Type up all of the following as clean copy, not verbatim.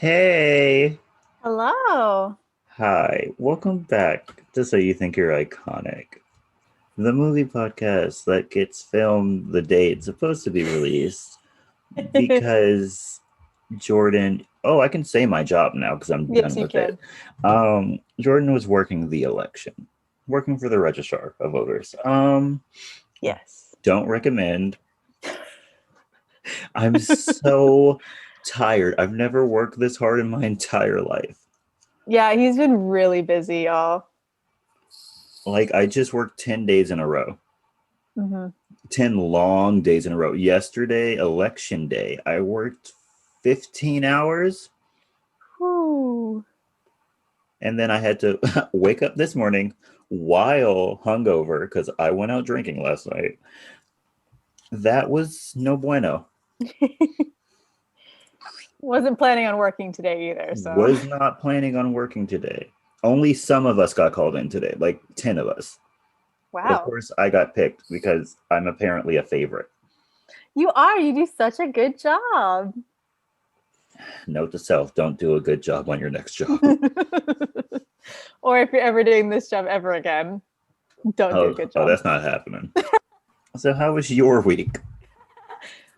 Hey, Hello. hi, welcome back to So You Think You're Iconic, the movie podcast that gets filmed the day it's supposed to be released because Jordan, I can say my job now because I'm Yes, done you with it. can. Jordan was working the election, working for the registrar of voters. Yes. Don't recommend. I'm so tired. I've never worked this hard in my entire life. Yeah, he's been really busy, y'all. Like I just worked 10 days in a row. Hmm 10 long days in a row. Yesterday, election day, I worked 15 hours Whew. and then I had to wake up this morning while hungover because I went out drinking last night. That was no bueno. Wasn't planning on working today either, so Was not planning on working today. Only some of us got called in today, like 10 of us. But of wow. course, I got picked because I'm apparently a favorite. You do such a good job. Note to self, don't do a good job on your next job. Or if you're ever doing this job ever again, don't do a good Oh, job. that's not happening. So, how was your week?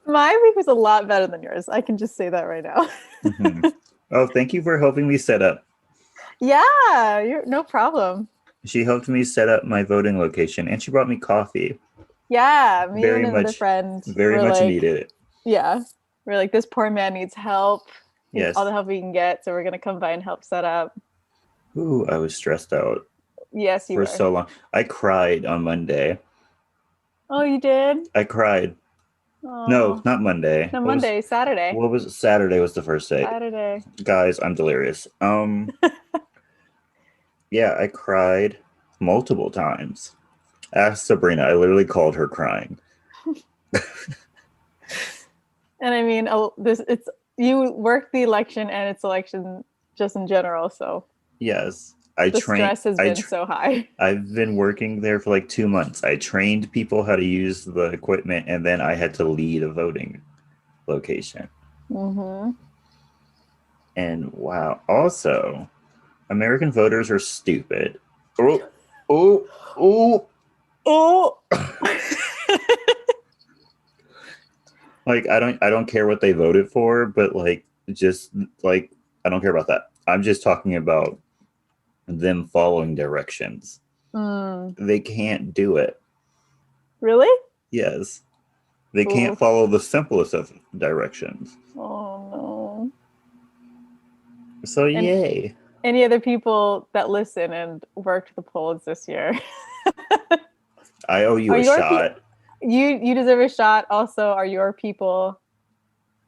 My week was a lot better than yours. I can just say that right now. Mhm. Oh, thank you for helping me set up. Yeah, you're no problem. She helped me set up my voting location and she brought me coffee. Yeah, me Very and another much, friend very were much like, needed it. yeah, we're like, this poor man needs help. Needs all Yes. the help we can get. So we're gonna come by and help set up. Ooh, I was stressed out Yes, you for were. so long. I cried on Monday. Oh, you did? I cried. No, Oh, not Monday. no, Monday, Saturday. What was it? Saturday was the first day. Saturday. Guys, I'm delirious. Yeah, I cried multiple times. Ask Sabrina. I literally called her crying. And I mean, this it's you work the election and it's election just in general, so Yes. the stress has been so high. I've been working there for like 2 months. I trained people how to use the equipment, and then I had to lead a voting location. Hmm And wow, also, American voters are stupid. Oh, oh, oh. Oh, Like I don't care what they voted for, but like just like I don't care about that. I'm just talking about them following directions. mm, They can't do it. really? Yes. They can't Oh, follow the simplest of directions. oh no. So And yay. any other people that listen and worked the polls this year? I owe you Are a your shot. you deserve a shot. Also, are your people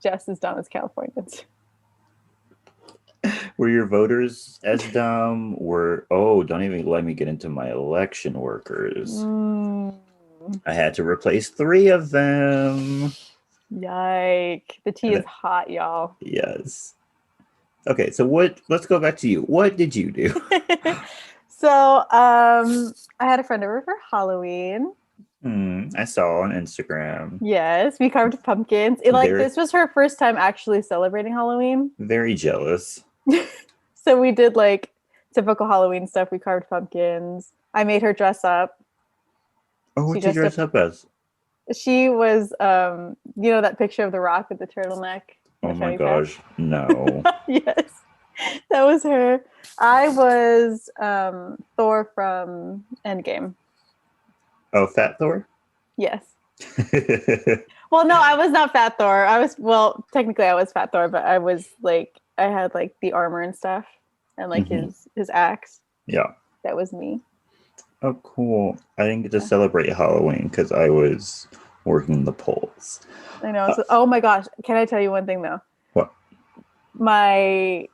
just as dumb as Californians? Were your voters as dumb? Don't even let me get into my election workers. Mm, I had to replace three of them. yike! The tea And is hot, y'all. yes. Okay, so let's go back to you. What did you do? So, I had a friend over for Halloween. I saw on Instagram. Yes, we carved pumpkins. Very, This was her first time actually celebrating Halloween. very jealous. So we did like typical Halloween stuff. We carved pumpkins. I made her dress up. Oh, She what you dressed dress up. up as? She was, that picture of the Rock with the turtleneck and Oh the my shiny pants. gosh, no. Yes, that was her. I was Thor from Endgame. Oh, Fat Thor? Yes. Well, no, I was not Fat Thor. Technically I was Fat Thor, but I was like, I had like the armor and stuff, and like Mhm. his axe. Yeah. That was me. Oh, cool. I didn't get to Yeah. celebrate Halloween because I was working the polls. I know. Uh, So, oh my gosh, can I tell you one thing though? what? My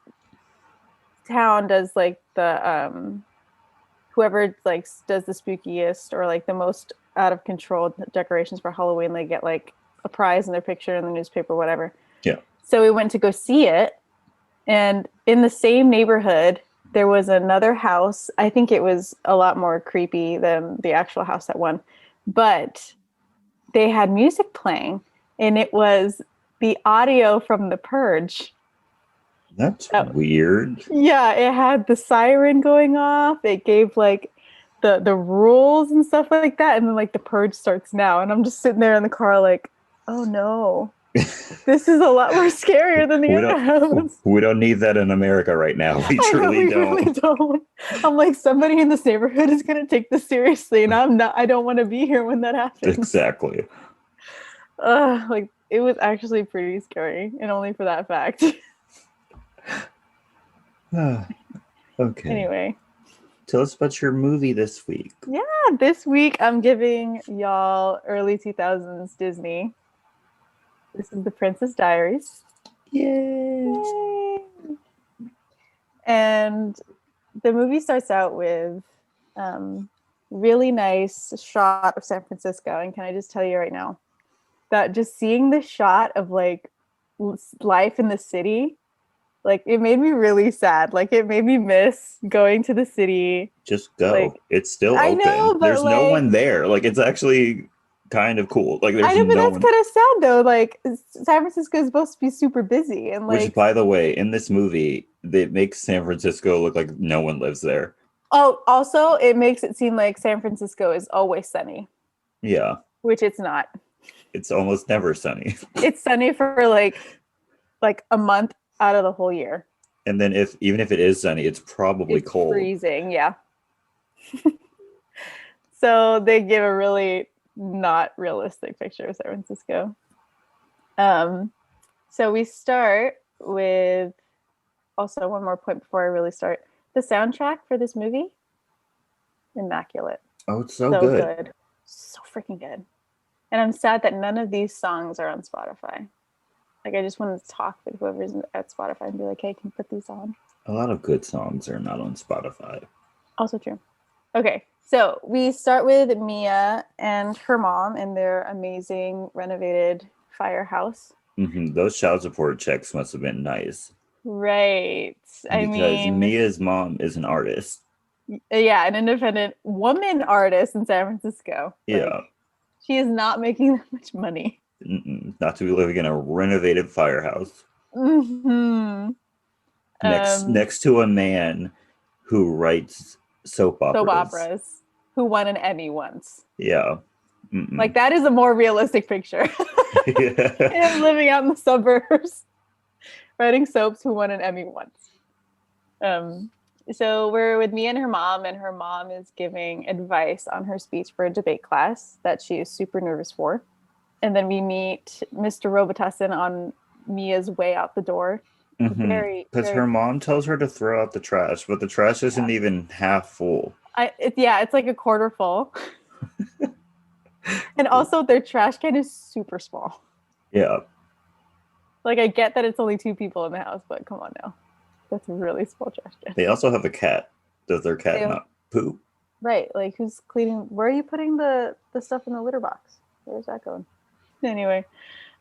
town does like the whoever like does the spookiest or like the most out of control decorations for Halloween, they get like a prize in their picture in the newspaper, whatever. Yeah. So we went to go see it, and in the same neighborhood, there was another house. I think it was a lot more creepy than the actual house that won, but they had music playing, and it was the audio from The Purge. That's That- weird. yeah, it had the siren going off. It gave like the rules and stuff like that, and then like the purge starts now, and I'm just sitting there in the car like, oh no, this is a lot more scarier than the We other don't house. we don't need that in America right now. We I know truly we don't. really don't. I'm like, somebody in this neighborhood is gonna take this seriously, and I'm not. I don't want to be here when that happens. Exactly. Like it was actually pretty scary, and only for that fact. Okay. Anyway, Tell us about your movie this week. yeah, this week I'm giving y'all early 2000s Disney. This is the Princess Diaries. Yay. Yay. And the movie starts out with really nice shot of San Francisco. And can I just tell you right now that just seeing the shot of like life in the city, like it made me really sad. Like it made me miss going to the city. Just go. Like, It's still I open. know, but There's no like, one there. Like it's actually kind of cool. Like I there's know, but no that's one. kind of sad though. Like San Francisco is supposed to be super busy, and Which, like, by the way, in this movie, it makes San Francisco look like no one lives there. oh, also it makes it seem like San Francisco is always sunny, Yeah. which it's not. It's almost never sunny. It's sunny for like a month out of the whole year. And then even if it is sunny, it's probably It's cold. freezing, yeah. So they give a really not realistic picture of San Francisco. So we start with also one more point before I really start. The soundtrack for this movie, immaculate. Oh, it's so good. So freaking good. And I'm sad that none of these songs are on Spotify. Like I just want to talk with whoever's at Spotify and be like, hey, can you put these on? A lot of good songs are not on Spotify. Also true. Okay, so we start with Mia and her mom in their amazing renovated firehouse. Mm-hmm. Those child support checks must have been nice. Right. Because Mia's mom is an artist. Yeah, an independent woman artist in San Francisco. Yeah. Like, she is not making that much money. Not to be living in a renovated firehouse. Mm-hmm. Next to a man who writes soap operas. Who won an Emmy once. Yeah. Like that is a more realistic picture. Him living out in the suburbs, writing soaps who won an Emmy once. So we're with Mia and her mom is giving advice on her speech for a debate class that she is super nervous for. And then we meet Mr. Robitussin on Mia's way out the door. Because her mom tells her to throw out the trash, but the trash isn't even half full. It's like a quarter full. And also their trash can is super small. Yeah. Like I get that it's only 2 people in the house, but come on now. That's a really small trash can. They also have a cat. Does their cat not poop? Right. Like who's cleaning? Where are you putting the stuff in the litter box? Where's that going? Anyway,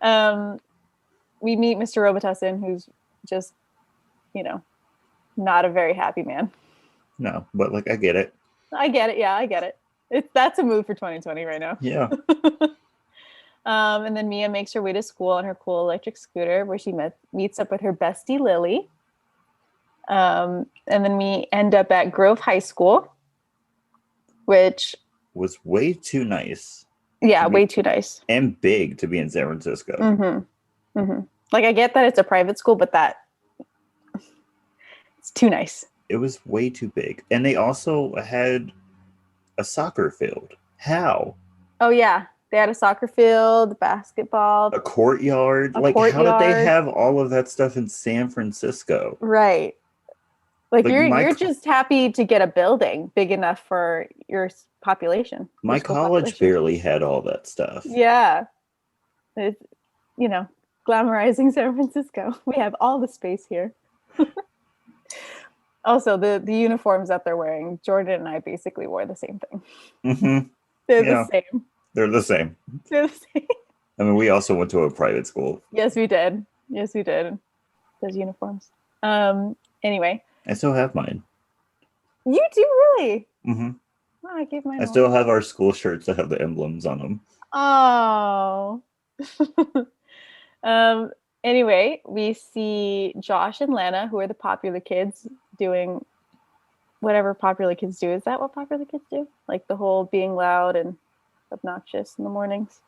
we meet Mr. Robitussin, who's just, not a very happy man. No, but like I get it. I get it. Yeah, I get it. That's a mood for 2020 right now. Yeah. And then Mia makes her way to school on her cool electric scooter, where she meets up with her bestie Lily. And then we end up at Grove High School, which was way too nice. Yeah, way too nice. And big to be in San Francisco. Mm-hmm. Mm-hmm. Like I get that it's a private school, but it's too nice. It was way too big. And they also had a soccer field. How? Oh, yeah. They had a soccer field, basketball. A courtyard. How did they have all of that stuff in San Francisco? Right. Like you're just happy to get a building big enough for your population. My college barely had all that stuff. Yeah. It's, glamorizing San Francisco. We have all the space here. Also, the uniforms that they're wearing, Jordan and I basically wore the same thing. Mm-hmm. They're the same. They're the same. They're the same. I mean, we also went to a private school. Yes, we did. Those uniforms. Anyway. I still have mine. You do, really? Mm-hmm. Oh, I gave mine. I still have our school shirts that have the emblems on them. Oh. Anyway, we see Josh and Lana, who are the popular kids, doing whatever popular kids do. Is that what popular kids do? Like the whole being loud and obnoxious in the mornings?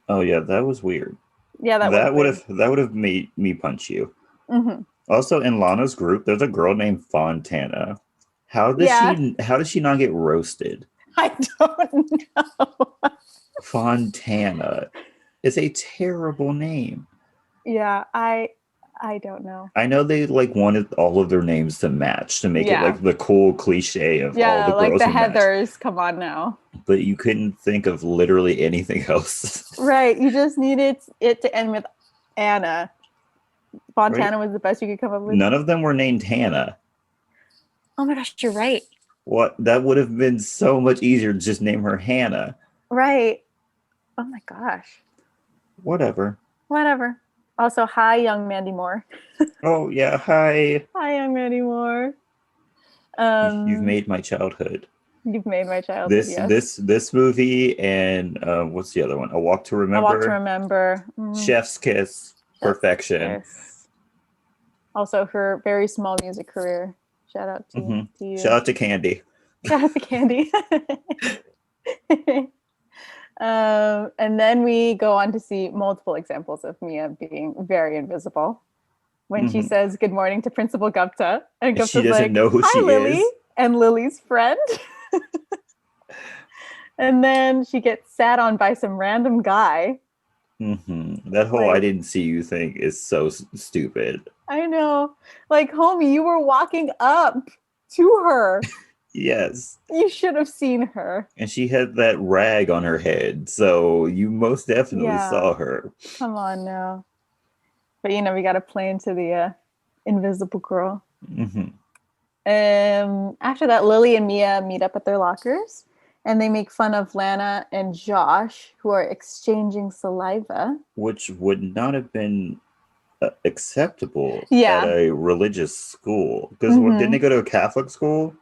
Oh yeah, that was weird. Yeah, that was weird. That would have made me punch you. Mm-hmm. Also, in Lana's group, there's a girl named Fontana. Yeah, How does she not get roasted? I don't know. Fontana. It's a terrible name. Yeah, I don't know. I know they like wanted all of their names to match to make it Yeah. like the cool cliche of all Yeah, the like girls the who match. Heathers, come on now. But you couldn't think of literally anything else. Right, you just needed it to end with Anna. Right? Fontana was the best you could come up with. None of them were named Hannah. Oh my gosh, you're right. What that would have been so much easier to just name her Hannah. Right. Oh my gosh. Whatever. Whatever. Also, hi, young Mandy Moore. Oh yeah, hi. Hi, young Mandy Moore. You've made my childhood. You've made my childhood, yes. This movie and what's the other one? A Walk to A Walk to Remember. Remember. Chef's Kiss. Perfection. Yes. Also, her very small music career. Shout out to you. Shout out to Candy. Shout out to Candy. And then we go on to see multiple examples of Mia being very invisible. When she says good morning to Principal Gupta, and Gupta's she doesn't like, know who hi, she Lily, is. and Lily's friend. And then she gets sat on by some random guy. That whole I didn't see you thing is so stupid. I know. Like, homie, you were walking up to her. Yes. You should have seen her. And she had that rag on her head, so you most definitely saw her. Come on now. But, you know, we got to play into the invisible girl. After that, Lily and Mia meet up at their lockers, and they make fun of Lana and Josh, who are exchanging saliva. Which would not have been acceptable Yeah. at a religious school. Because didn't they go to a Catholic school?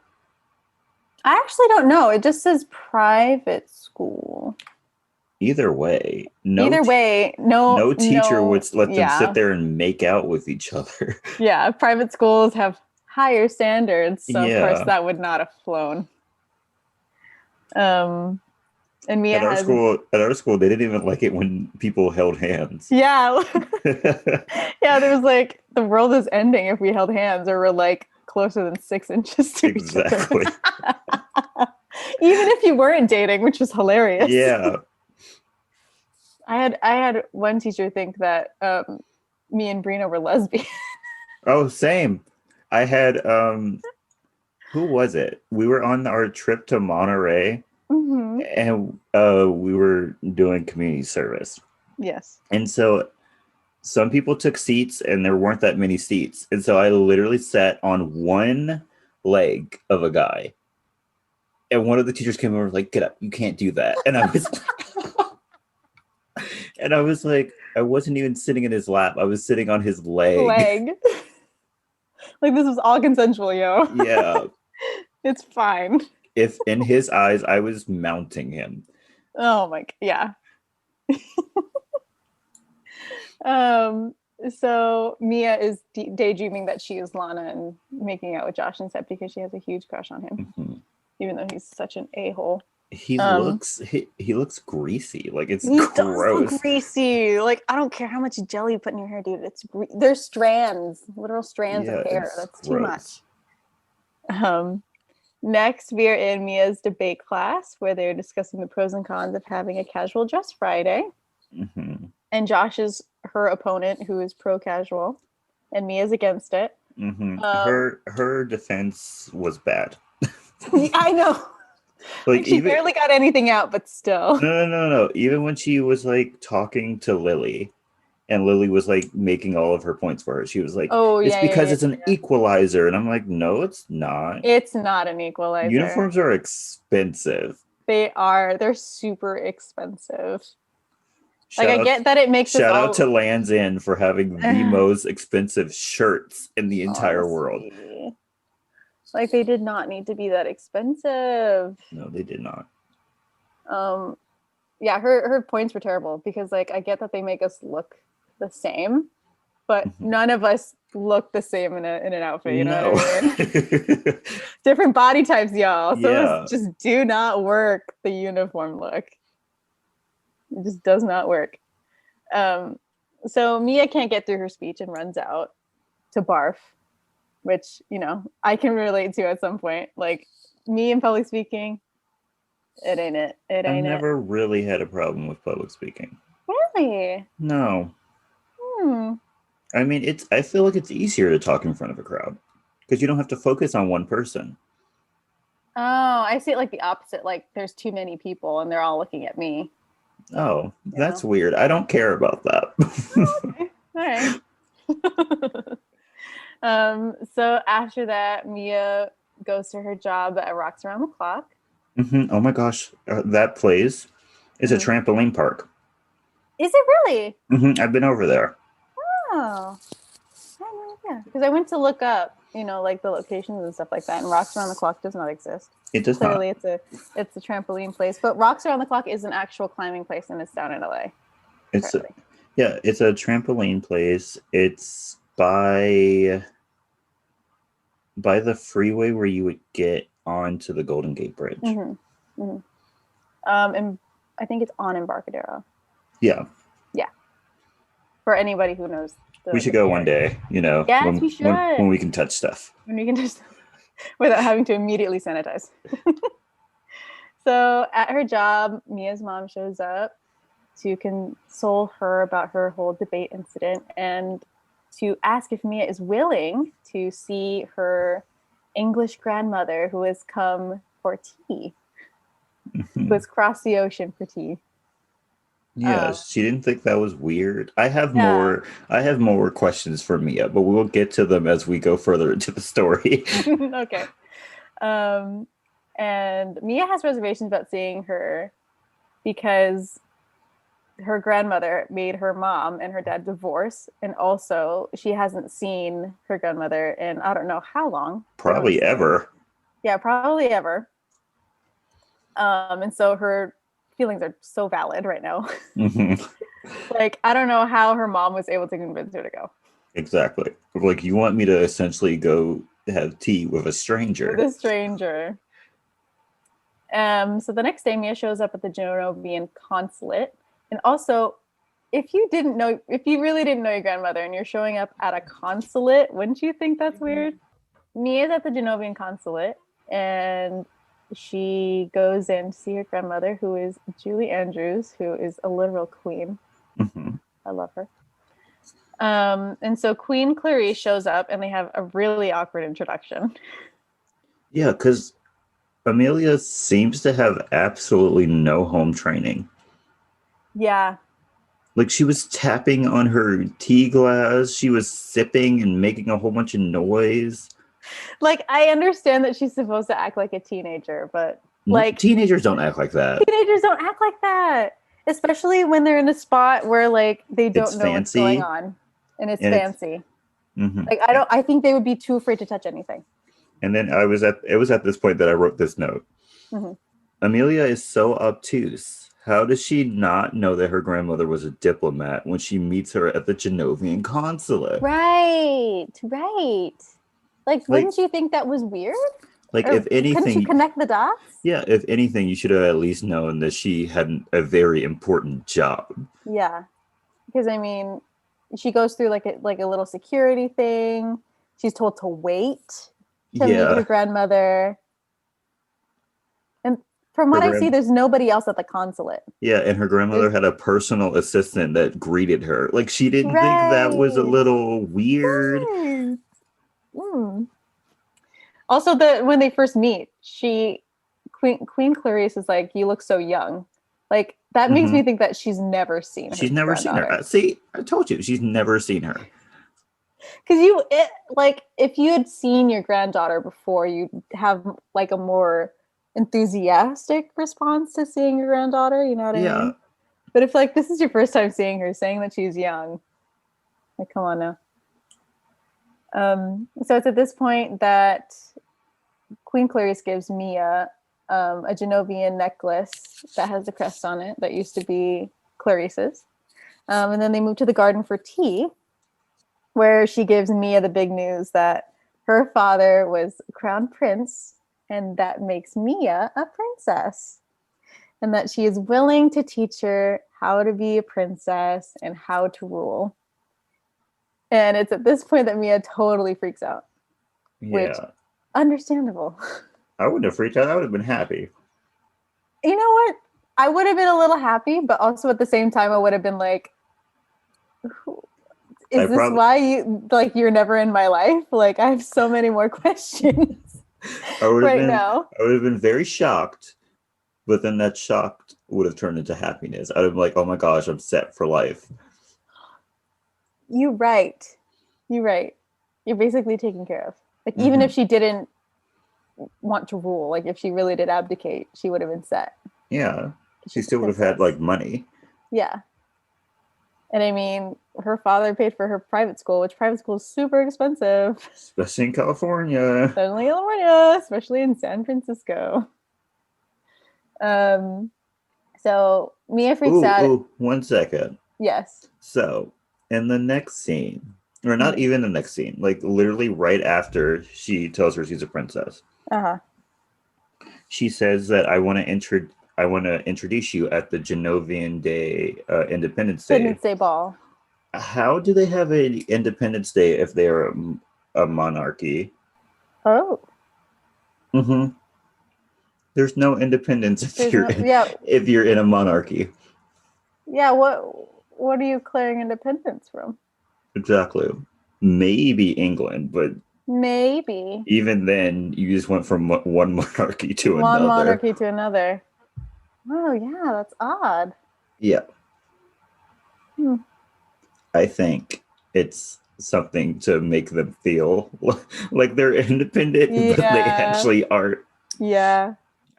I actually don't know. It just says private school. Either way, no teacher would let them sit there and make out with each other. Yeah, private schools have higher standards, so of course that would not have flown. And Mia at our school, they didn't even like it when people held hands. Yeah. Yeah, there was like, the world is ending if we held hands, or we're like closer than 6 inches to each other. Even if you weren't dating, which was hilarious. Yeah. I had one teacher think that me and Brina were lesbian. Oh, same. I had who was it? We were on our trip to Monterey, and we were doing community service. Yes. And so some people took seats, and there weren't that many seats, and so I literally sat on one leg of a guy. And one of the teachers came over, like, "Get up! You can't do that." And I was. And I was like, I wasn't even sitting in his lap. I was sitting on his leg. Like, this was all consensual, yo. Yeah. It's fine. If in his eyes, I was mounting him. Oh my, yeah. So Mia is daydreaming that she is Lana and making out with Josh instead because she has a huge crush on him, even though he's such an a-hole. He looks greasy. Like, it's he gross. Does look greasy. Like, I don't care how much jelly you put in your hair, dude. There's strands, literal strands of hair. That's gross. Too much. Next, we are in Mia's debate class where they're discussing the pros and cons of having a casual dress Friday. And Josh is her opponent, who is pro-casual, and Mia's against it. Her defense was bad. I know. Like she barely got anything out, but still. No. Even when she was like talking to Lily, and Lily was like making all of her points for her, she was like, "Oh, it's because it's an equalizer," and I'm like, "No, it's not. It's not an equalizer. Uniforms are expensive. They are. They're super expensive. I get that it makes shout out to Land's End for having the most expensive shirts in the entire world. Like, they did not need to be that expensive. No, they did not. Yeah, her points were terrible because, like, I get that they make us look the same, but Mhm. none of us look the same in an outfit. You know No. what I mean? Different body types, y'all. Some of us Yeah. just do not work the uniform look. It just does not work. Um, so Mia can't get through her speech and runs out to barf, which, you know, I can relate to at some point. Like me in public speaking, it ain't it. It I've ain't it. never really had a problem with public speaking. Really? No. Hmm. I mean, I feel like it's easier to talk in front of a crowd because you don't have to focus on one person. Oh, I see it like the opposite. Like there's too many people and they're all looking at me. Oh, You that's know? weird. I don't care about that. Okay. All right. So after that, Mia goes to her job at Rocks Around the Clock. Oh my gosh, that place is a Mhm. trampoline park. Is it really? I've been over there. Oh, I had no idea. Because I went to look up, you know, like the locations and stuff like that, and Rocks Around the Clock does not exist. It does not. Clearly, it's a trampoline place, but Rocks Around the Clock is an actual climbing place, and it's down in LA. It's a, Apparently. yeah, it's a trampoline place. It's by the freeway where you would get onto the Golden Gate Bridge. Mm-hmm. Mm-hmm. And I think it's on Embarcadero. Yeah, Yeah, for anybody who knows we the should go Bay one Area. day. You know, Yes, we when should. we can touch stuff. When we can just without having to immediately sanitize. So at her job, Mia's mom shows up to console her about her whole debate incident and to ask if Mia is willing to see her English grandmother who has come for tea, who has crossed the ocean for tea. Yeah, she didn't think that was weird. I have Yeah. more questions for Mia, but we'll get to them as we go further into the story. Okay. Um, and Mia has reservations about seeing her because her grandmother made her mom and her dad divorce, and also she hasn't seen her grandmother in I don't know how long. They don't Probably say. ever. Yeah, probably ever. And so her feelings are so valid right now. hmm Like I don't know how her mom was able to convince her to go Exactly. Like you want me to essentially go have tea with a with stranger. a stranger. So the next day, Mia shows up at the Genovian consulate, and also if you really didn't know your grandmother and you're showing up at a consulate, wouldn't you think that's weird? Mia's at the Genovian consulate and she goes in to see her grandmother, who is Julie Andrews, who is a literal queen. hmm I love her. And so Queen Clarice shows up and they have a really awkward introduction. Yeah, because Amelia seems to have absolutely no home training. Yeah. Like she was tapping on her tea glass, she was sipping and making a whole bunch of noise. Like I understand that she's supposed to act like a teenager, but No, like teenagers don't act like that. teenagers don't act like that, especially when they're in a spot where like they It's don't know what's going fancy on and it's and it's fancy. hmm Like I think they would be too afraid to touch anything. and then it was at this point that I wrote this note. Mm-hmm. Amelia is so obtuse. How does she not know that her grandmother was a diplomat when she meets her at the Genovian consulate? Right, right. Like, Like wouldn't you think that was weird? if Or couldn't you anything, connect the dots? yeah, if anything, you should have at least known that she had a very important job. Yeah, because I mean, she goes through like a little security thing. She's told to wait to meet her Yeah, grandmother, and from her what I see, grand there's nobody else at the consulate. yeah, and her grandmother There's, had a personal assistant that greeted her. Like she didn't think that was a right. little weird. Right. Mm. Also, the when they first meet, Queen Clarice is like, "You look so young." Like that makes hmm me think that she's never seen her She's never seen her. granddaughter. See, I told you, she's never seen her. Because like if you had seen your granddaughter before, you'd have like a more enthusiastic response to seeing your granddaughter. You know what I Yeah. mean? But if like this is your first time seeing her, saying that she's young, like come on now. So it's at this point that Queen Clarice gives Mia a Genovian necklace that has a crest on it that used to be Clarice's. And then they move to the garden for tea. where she gives Mia the big news that her father was crown prince and that makes Mia a princess. And that she is willing to teach her how to be a princess and how to rule. And it's at this point that Mia totally freaks out, which Yeah. understandable. I wouldn't have freaked out. I would have been happy. You know what? I would have been a little happy, but also at the same time, I would have been like, is this why you're never in my life? Like, I have so many more questions right now. I would have been very shocked, but then that shocked would have turned into happiness. I'd have been like, oh my gosh, I'm set for life. You're right. You're basically taken care of. Like, even if she didn't want to rule, like if she really did abdicate, she would have been set. Yeah. She still would have had like money. Yeah. And I mean, her father paid for her private school, which private school is super expensive. Especially in California. Especially in San Francisco. So Mia freaks out. Ooh, 1 second. Yes. So in the next scene, or not even the next scene, like literally right after she tells her she's a princess. She says that I want to introduce you at the Genovian Day Independence Day. Independence Day ball. How do they have an Independence Day if they are a monarchy? Oh. Mm-hmm. There's no independence if you're in a monarchy. Yeah, what are you declaring independence from? Exactly. Maybe England, but maybe. Even then, you just went from one monarchy to another. One monarchy to another. Oh, yeah, that's odd. Yeah. I think it's something to make them feel like they're independent, but they actually aren't. Yeah.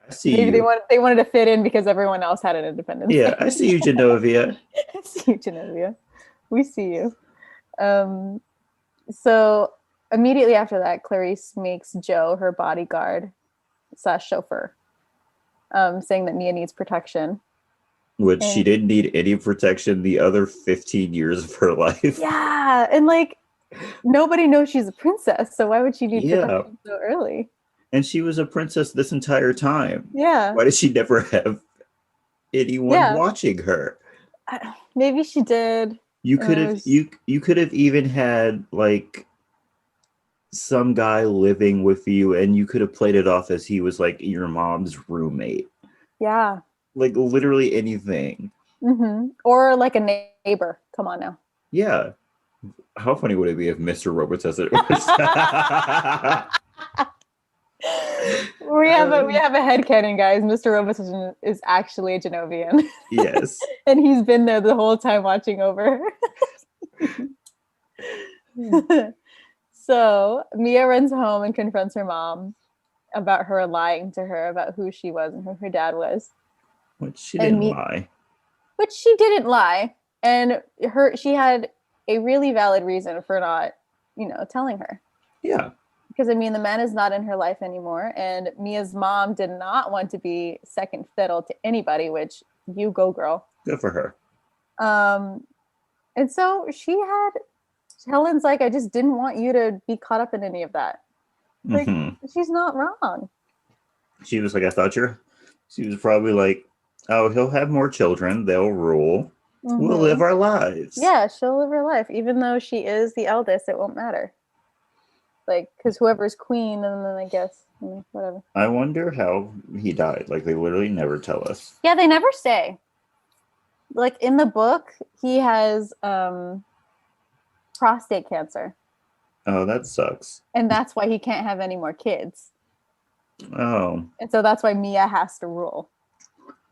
I see Maybe you. they wanted to fit in because everyone else had an independence. Yeah, I see you, Genovia. I see you, Genovia. We see you. So immediately after that, Clarice makes Joe her bodyguard / chauffeur, saying that Mia needs protection. Which she didn't need any protection the other 15 years of her life. Yeah, and like nobody knows she's a princess, so why would she need protection so early? And she was a princess this entire time. Yeah. Why did she never have anyone watching her? Maybe she did. You could have you could have even had like some guy living with you, and you could have played it off as he was like your mom's roommate. Yeah. Like literally anything. Or like a neighbor. Come on now. Yeah. How funny would it be if Mr. Robitussin was? we have a headcanon, guys. Mr. Robitussin is actually a Genovian. Yes. And he's been there the whole time watching over her. So Mia runs home and confronts her mom about her lying to her about who she was and who her dad was. Which she didn't lie. Which she didn't lie. And she had a really valid reason for not, telling her. Yeah. Because, I mean, the man is not in her life anymore. And Mia's mom did not want to be second fiddle to anybody, which you go, girl. Good for her. And so Helen's like, I just didn't want you to be caught up in any of that. Like, she's not wrong. She was like, she was probably like, oh, he'll have more children. They'll rule. We'll live our lives. Yeah, she'll live her life. Even though she is the eldest, it won't matter. Like, because whoever's queen, and then I guess, whatever. I wonder how he died. Like, they literally never tell us. Yeah, they never say. Like, in the book, he has prostate cancer. Oh, that sucks. And that's why he can't have any more kids. Oh. And so that's why Mia has to rule.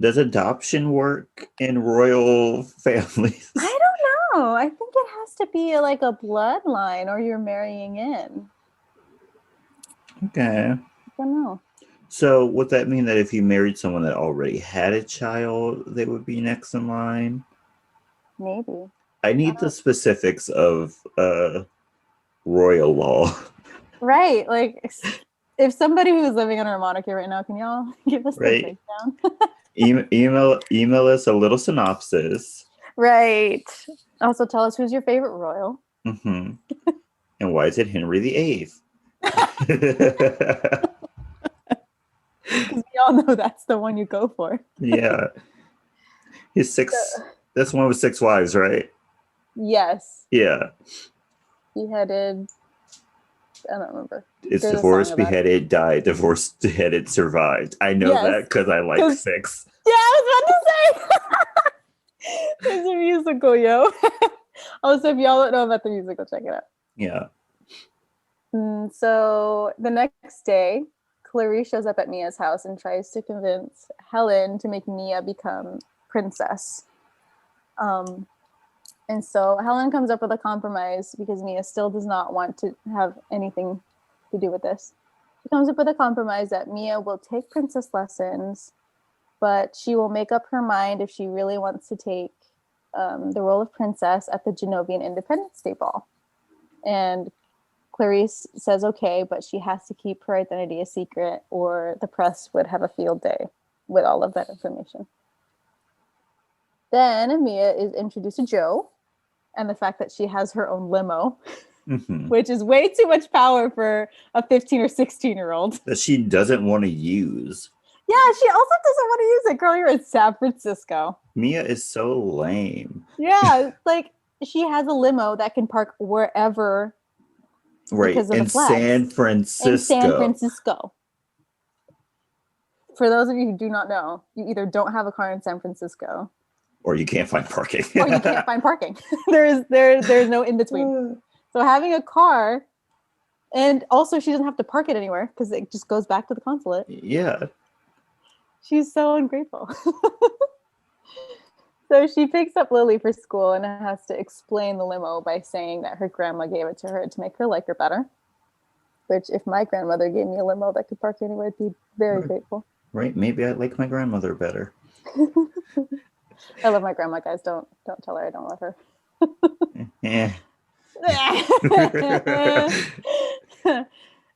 Does adoption work in royal families? I don't know. I think it has to be like a bloodline or you're marrying in. Okay. I don't know. So would that mean that if you married someone that already had a child, they would be next in line? Maybe. I need the specifics of royal law. Right. Like, if somebody who's living under a monarchy right now, can y'all give us the breakdown? email us a little synopsis. Right. Also, tell us who's your favorite royal. Mm-hmm. And why is it Henry VIII? Because we all know that's the one you go for. Yeah. He's six. That's the one with 6 wives, right? Yes. Yeah. Beheaded. I don't remember. It's There's a song divorced, about it. beheaded, died, divorced, beheaded, survived. I know Yes. that because I like 'Cause- six. Yeah, I was about to say. There's a musical, yo. Also, if y'all don't know about the musical, check it out. Yeah. So the next day, Clarice shows up at Mia's house and tries to convince Helen to make Mia become princess. And so Helen comes up with a compromise because Mia still does not want to have anything to do with this. She comes up with a compromise that Mia will take princess lessons, but she will make up her mind if she really wants to take the role of princess at the Genovian Independence Day ball. And Clarice says okay, but she has to keep her identity a secret or the press would have a field day with all of that information. Then Mia is introduced to Joe and the fact that she has her own limo, which is way too much power for a 15 or 16-year-old. That she doesn't want to use. Yeah, she also doesn't want to use it. Girl, you're in San Francisco. Mia is so lame. Yeah, like she has a limo that can park wherever. Right, because of in the flags. San Francisco. In San Francisco. For those of you who do not know, you either don't have a car in San Francisco, or you can't find parking, or you can't find parking. There's no in between. So having a car, and also she doesn't have to park it anywhere because it just goes back to the consulate. Yeah. She's so ungrateful. So she picks up Lily for school and has to explain the limo by saying that her grandma gave it to her to make her like her better. Which, if my grandmother gave me a limo that could park anywhere, I'd be very grateful. Right? Maybe I like my grandmother better. I love my grandma, guys. Don't tell her I don't love her. Yeah.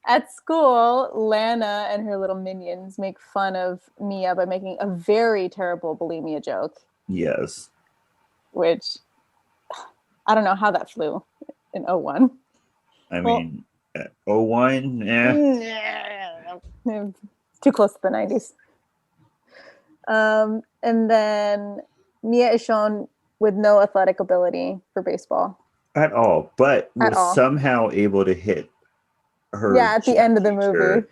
At school, Lana and her little minions make fun of Mia by making a very terrible bulimia joke. Yes. Which, I don't know how that flew in 01. I mean, 01? Yeah. Too close to the 90s. And then Mia is shown with no athletic ability for baseball. At all. But was somehow able to hit her. Yeah, at the end of the movie.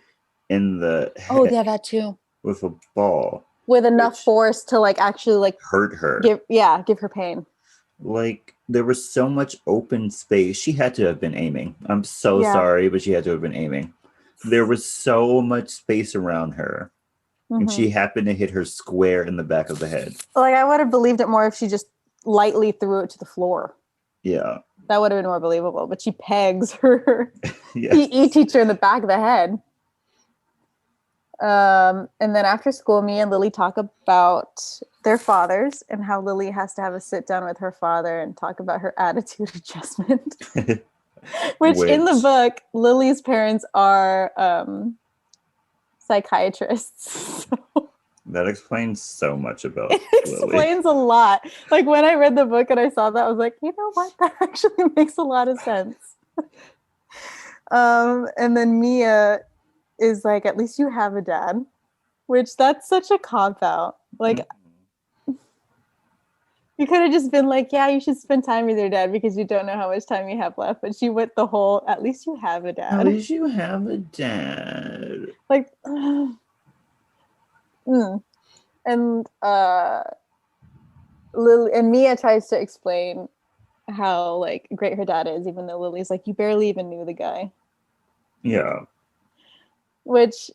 In the head. Oh, yeah, that too. With a ball. With enough force to actually hurt her. Give her pain. There was so much open space. She had to have been aiming. I'm so sorry, but she had to have been aiming. There was so much space around her. Mm-hmm. And she happened to hit her square in the back of the head. I would have believed it more if she just lightly threw it to the floor. Yeah. That would have been more believable. But she pegs her PE teacher in the back of the head. And then after school, Mia and Lily talk about their fathers and how Lily has to have a sit down with her father and talk about her attitude adjustment. Which in the book, Lily's parents are psychiatrists. So that explains so much about it explains a lot. When I read the book and I saw that, I was like, you know what? That actually makes a lot of sense. And then Mia is like, at least you have a dad, which that's such a cop-out. You could have just been like, yeah, you should spend time with your dad because you don't know how much time you have left. But she went the whole, at least you have a dad. At least you have a dad. And Lily and Mia tries to explain how great her dad is, even though Lily's like, you barely even knew the guy. Yeah. Which,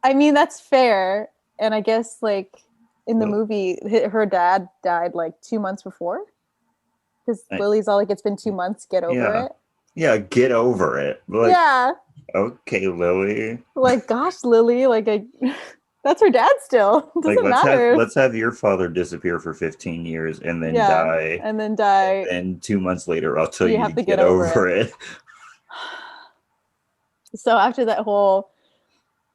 I mean, that's fair. And I guess in the movie, her dad died 2 months before. Because Lily's all it's been 2 months, get over it. Yeah, get over it. Yeah. Okay, Lily. Gosh, Lily, that's her dad still. It doesn't matter. Let's have your father disappear for 15 years and then die. And then die. And 2 months later, I'll tell you to get over it. So after that whole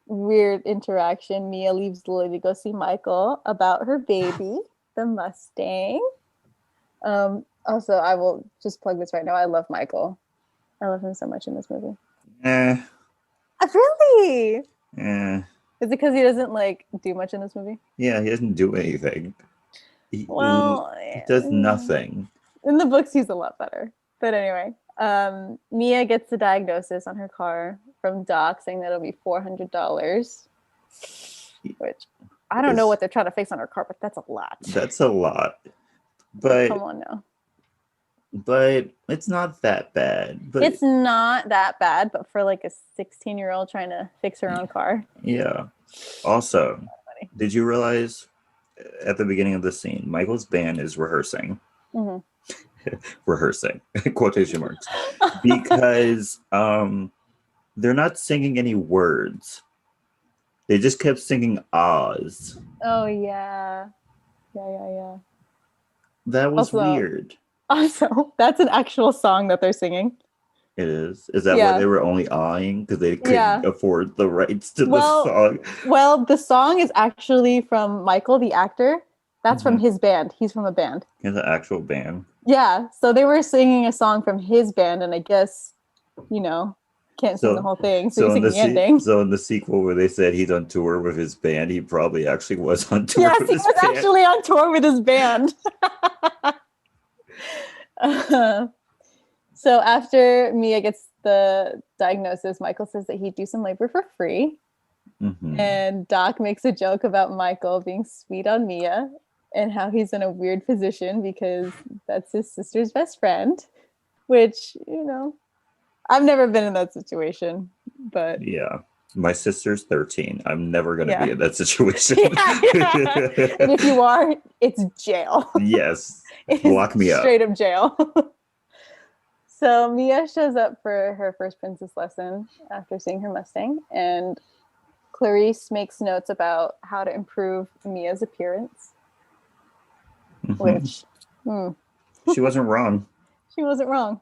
weird interaction, Mia leaves Lily to go see Michael about her baby, the Mustang. Also, I will just plug this right now. I love Michael. I love him so much in this movie. Eh, Really? eh. Is it because he doesn't like do much in this movie? Yeah, he doesn't do anything. He Well, does nothing. in the books, he's a lot better. But anyway, Mia gets the diagnosis on her car from Doc saying that it'll be $400, which I don't know what they're trying to fix on her car, but that's a lot. That's a lot. But come But on now. but it's not that bad. But It's not that bad, but for like a 16-year-old trying to fix her own car. yeah. Also, did you realize at the beginning of the scene, Michael's band is rehearsing? Mm-hmm. Rehearsing, quotation marks, because they're not singing any words. They just kept singing ahs. Oh yeah. Yeah. That was weird. Also, that's an actual song that they're singing. It is. Is that why they were only awing? Because they couldn't afford the rights to the song? Well, the song is actually from Michael, the actor. That's from his band. He's from a band. He has an actual band. Yeah. So they were singing a song from his band, and I guess, can't sing the whole thing. So he's singing the ending. So in the sequel where they said he's on tour with his band, he probably actually was on tour with his band. Yes, he was actually on tour with his band. So after Mia gets the diagnosis, Michael says that he'd do some labor for free. Mm-hmm. And Doc makes a joke about Michael being sweet on Mia and how he's in a weird position because that's his sister's best friend, which, I've never been in that situation, but... Yeah. My sister's 13. I'm never going to be in that situation. Yeah. And if you are, it's jail. Yes. Lock me up. Straight up jail. So Mia shows up for her first princess lesson after seeing her Mustang, and Clarice makes notes about how to improve Mia's appearance, which... She wasn't wrong. She wasn't wrong.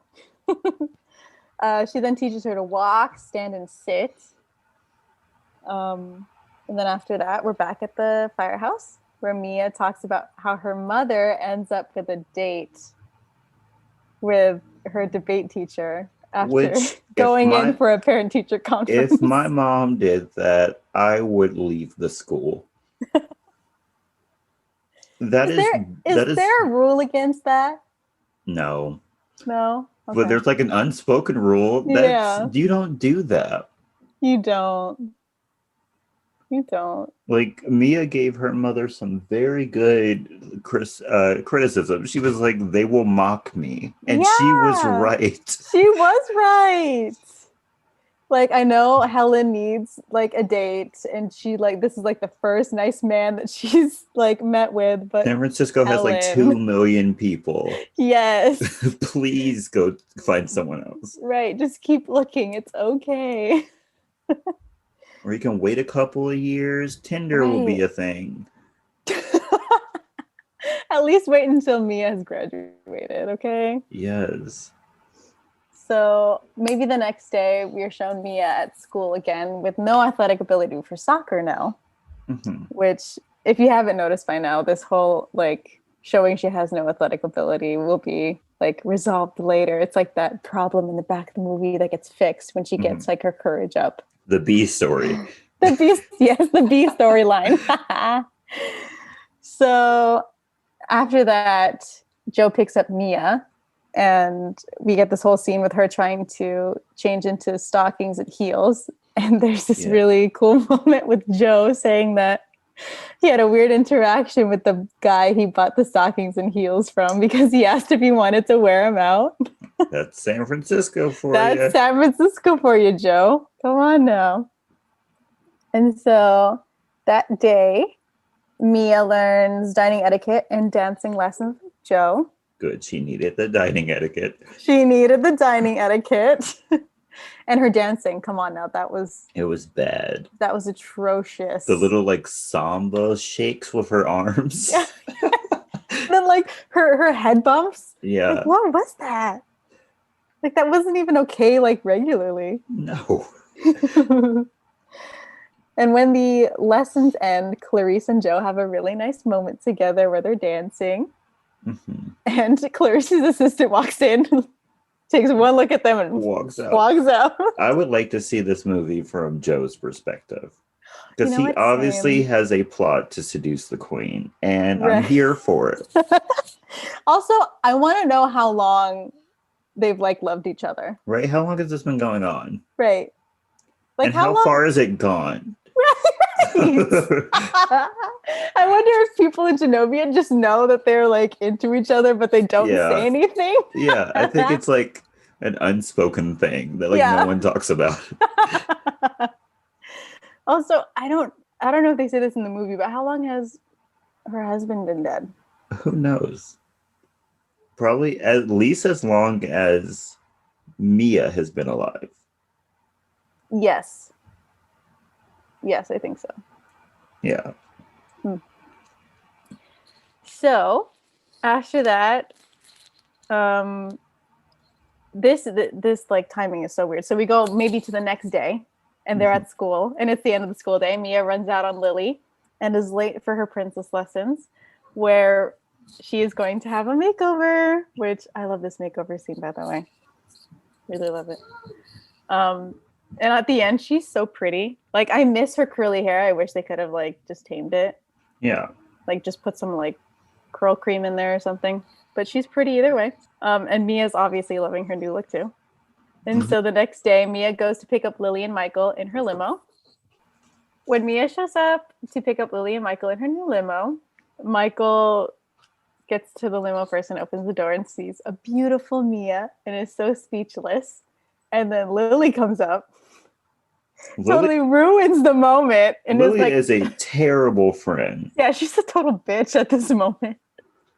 She then teaches her to walk, stand, and sit. And then after that, we're back at the firehouse where Mia talks about how her mother ends up with a date with her debate teacher after going in for a parent-teacher conference. If my mom did that, I would leave the school. Is there a rule against that? No. No? Okay. But there's like an unspoken rule that you don't do that. You don't. Like, Mia gave her mother some very good criticism. She was like, they will mock me. And she was right. She was right. Like, I know Helen needs like a date, and she this is like the first nice man that she's like met with. But San Francisco has like 2 million people. Yes. Please go find someone else. Right. Just keep looking. It's okay. Or you can wait a couple of years. Tinder will be a thing. At least wait until Mia has graduated, okay? Yes. So maybe the next day we are shown Mia at school again with no athletic ability for soccer now. Mm-hmm. Which, if you haven't noticed by now, this whole showing she has no athletic ability will be resolved later. It's like that problem in the back of the movie that gets fixed when she gets her courage up. The B story. The B storyline. So after that, Joe picks up Mia, and we get this whole scene with her trying to change into stockings and heels. And there's this really cool moment with Joe saying that he had a weird interaction with the guy he bought the stockings and heels from because he asked if he wanted to wear them out. That's San Francisco for you. That's San Francisco for you, Joe. Come on now. And so that day, Mia learns dining etiquette and dancing lessons with Joe. Good. She needed the dining etiquette. And her dancing, come on now, it was bad. That was atrocious. The little samba shakes with her arms. Yeah. And then her head bumps. Yeah. What was that? That wasn't even okay regularly. No. And when the lessons end, Clarice and Joe have a really nice moment together where they're dancing. Mm-hmm. And Clarice's assistant walks in, takes one look at them, and Walks out. walks out. I would like to see this movie from Joe's perspective. You Because know he what? obviously Same. has a plot to seduce the queen, and I'm Right. here for it. Also, I want to know how long they've like loved each other. Right? How long has this been going on? Right. Like And how how long? far has it gone? Right. I wonder if people in Genovia just know that they're like into each other, but they don't say Yeah. anything. Yeah. I think it's like an unspoken thing that like no Yeah. one talks about. Also, I don't know if they say this in the movie, but how long has her husband been dead? Who knows? Probably at least as long as Mia has been alive. Yes. Yes, I think so. Yeah. So, after that, um this like timing is so weird. So we go maybe to the next day and they're at school and it's the end of the school day. Mia runs out on Lily and is late for her princess lessons where she is going to have a makeover, which I love this makeover scene, by the way. Really love it. And at the end, she's so pretty. Like I miss her curly hair. I wish they could have like just tamed it. Yeah. Like just put some like curl cream in there or something. But she's pretty either way. And Mia's obviously loving her new look too. And so the next day, Mia goes to pick up Lily and Michael in her limo. When Mia shows up to pick up Lily and Michael in her new limo, Michael gets to the limo first and opens the door and sees a beautiful Mia and is so speechless. And then Lily comes up, totally ruins the moment, and Lily is like, is a terrible friend. yeah, she's a total bitch at this moment.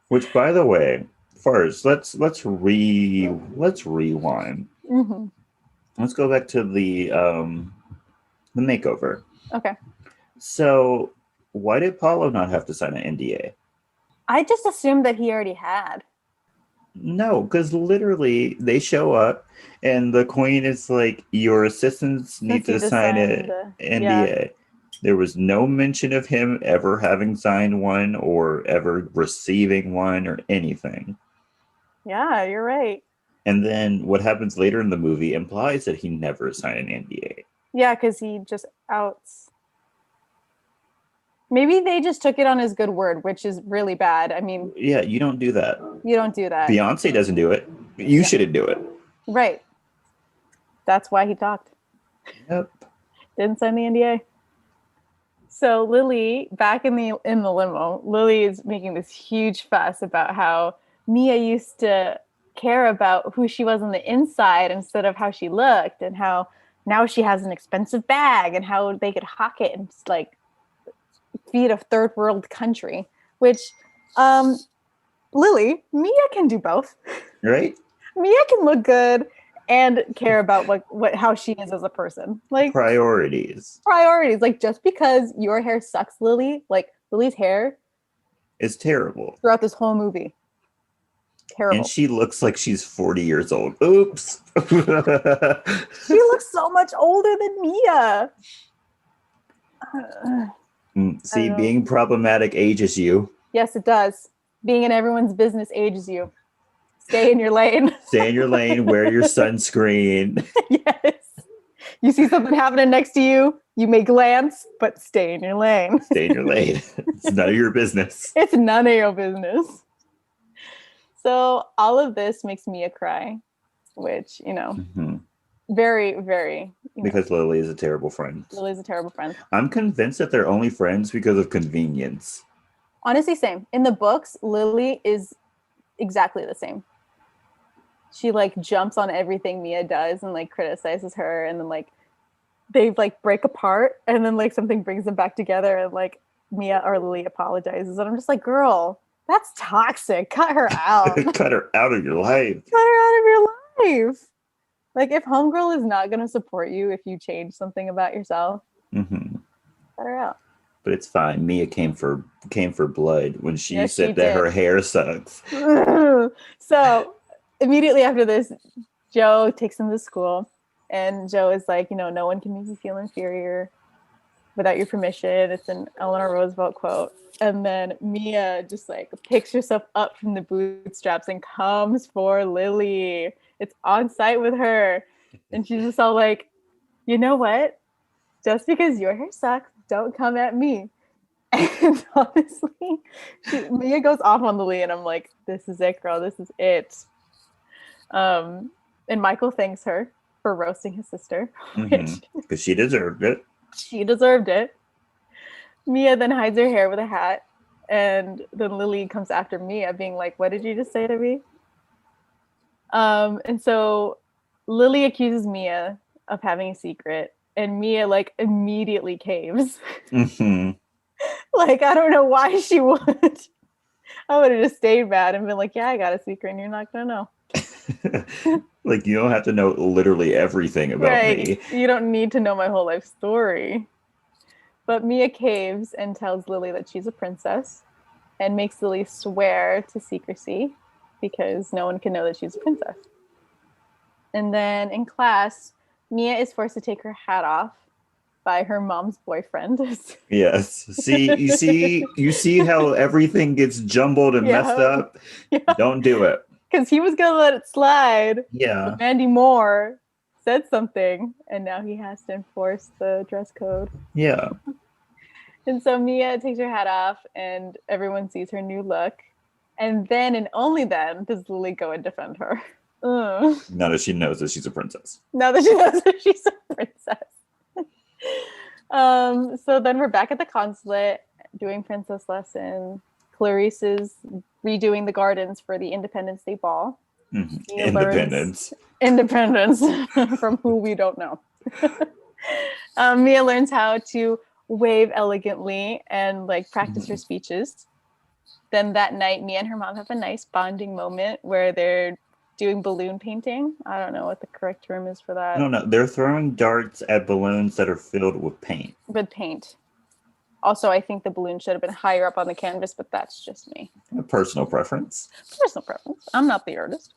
Which, by the way, first let's rewind. Mm-hmm. Let's go back to the makeover. Okay. So, why did Paulo not have to sign an NDA? I just assumed that he already had. No, because literally they show up and the queen is like, your assistants need to sign an NDA. Yeah. There was no mention of him ever having signed one or ever receiving one or anything. Yeah, you're right. And then what happens later in the movie implies that he never signed an NDA. Yeah, because he just outs. Maybe they just took it on his good word, which is really bad. I mean, Yeah, you don't do that. you don't do that. Beyonce doesn't do it. You shouldn't do it. Right. That's why he talked. Yep. Didn't sign the NDA. So Lily, back in the limo, Lily is making this huge fuss about how Mia used to care about who she was on the inside instead of how she looked, and how now she has an expensive bag and how they could hawk it and like feed a third world country. Which Lily, Mia can do both. Right? Mia can look good and care about what how she is as a person. Like priorities. Like just because your hair sucks, Lily, like Lily's hair is terrible throughout this whole movie. Terrible. And she looks like she's 40 years old. Oops. She looks so much older than Mia. See, being problematic ages you. Yes, it does. Being in everyone's business ages you. Stay in your lane. Stay in your lane. Wear your sunscreen. Yes. You see something happening next to you, you may glance, but stay in your lane. Stay in your lane. It's none of your business. It's none of your business. So all of this makes Mia cry, which, very, very... because Lily is a terrible friend. Lily's a terrible friend. I'm convinced that they're only friends because of convenience. Honestly, same. In the books, Lily is exactly the same. She like jumps on everything Mia does and like criticizes her, and then like they like break apart, and then like something brings them back together, and like Mia or Lily apologizes, and I'm just like, girl, that's toxic. Cut her out. Cut her out of your life. Cut her out of your life. Like if homegirl is not going to support you if you change something about yourself, cut her out. But it's fine. Mia came for blood when she said that did. her hair sucks. So immediately after this, Joe takes him to school, and Joe is like, no one can make you feel inferior. without your permission. It's an Eleanor Roosevelt quote. And then Mia just like picks herself up from the bootstraps and comes for Lily. It's on site with her. And she's just all like, you know what? Just because your hair sucks, don't come at me. And honestly, Mia goes off on Lily, and I'm like, this is it, girl. This is it. And Michael thanks her for roasting his sister, which because she deserved it. She deserved it. Mia then hides her hair with a hat, and then Lily comes after Mia, being like, "What did you just say to me?" And so Lily accuses Mia of having a secret, and Mia like immediately caves. Like, I don't know why she would. I would have just stayed mad and been like, "Yeah, I got a secret, and you're not gonna know." Like, you don't have to know literally everything about me. You don't need to know my whole life story. But Mia caves and tells Lily that she's a princess and makes Lily swear to secrecy because no one can know that she's a princess. And then in class, Mia is forced to take her hat off by her mom's boyfriend. Yes. You see how everything gets jumbled and messed up? Yeah. Don't do it. Because he was going to let it slide. Yeah. But Mandy Moore said something, and now he has to enforce the dress code. Yeah. And so Mia takes her hat off, and everyone sees her new look. And then, and only then, does Lily go and defend her. Now that she knows that she's a princess. Now that she knows that she's a princess. So then we're back at the consulate doing princess lesson. Clarice is redoing the gardens for the Independence Day ball. Independence from who we don't know. Mia learns how to wave elegantly and like practice her speeches. Then that night, Mia and her mom have a nice bonding moment where they're doing balloon painting. I don't know what the correct term is for that. No, they're throwing darts at balloons that are filled with paint. With paint. Also, I think the balloon should have been higher up on the canvas, but that's just me. A personal preference. I'm not the artist.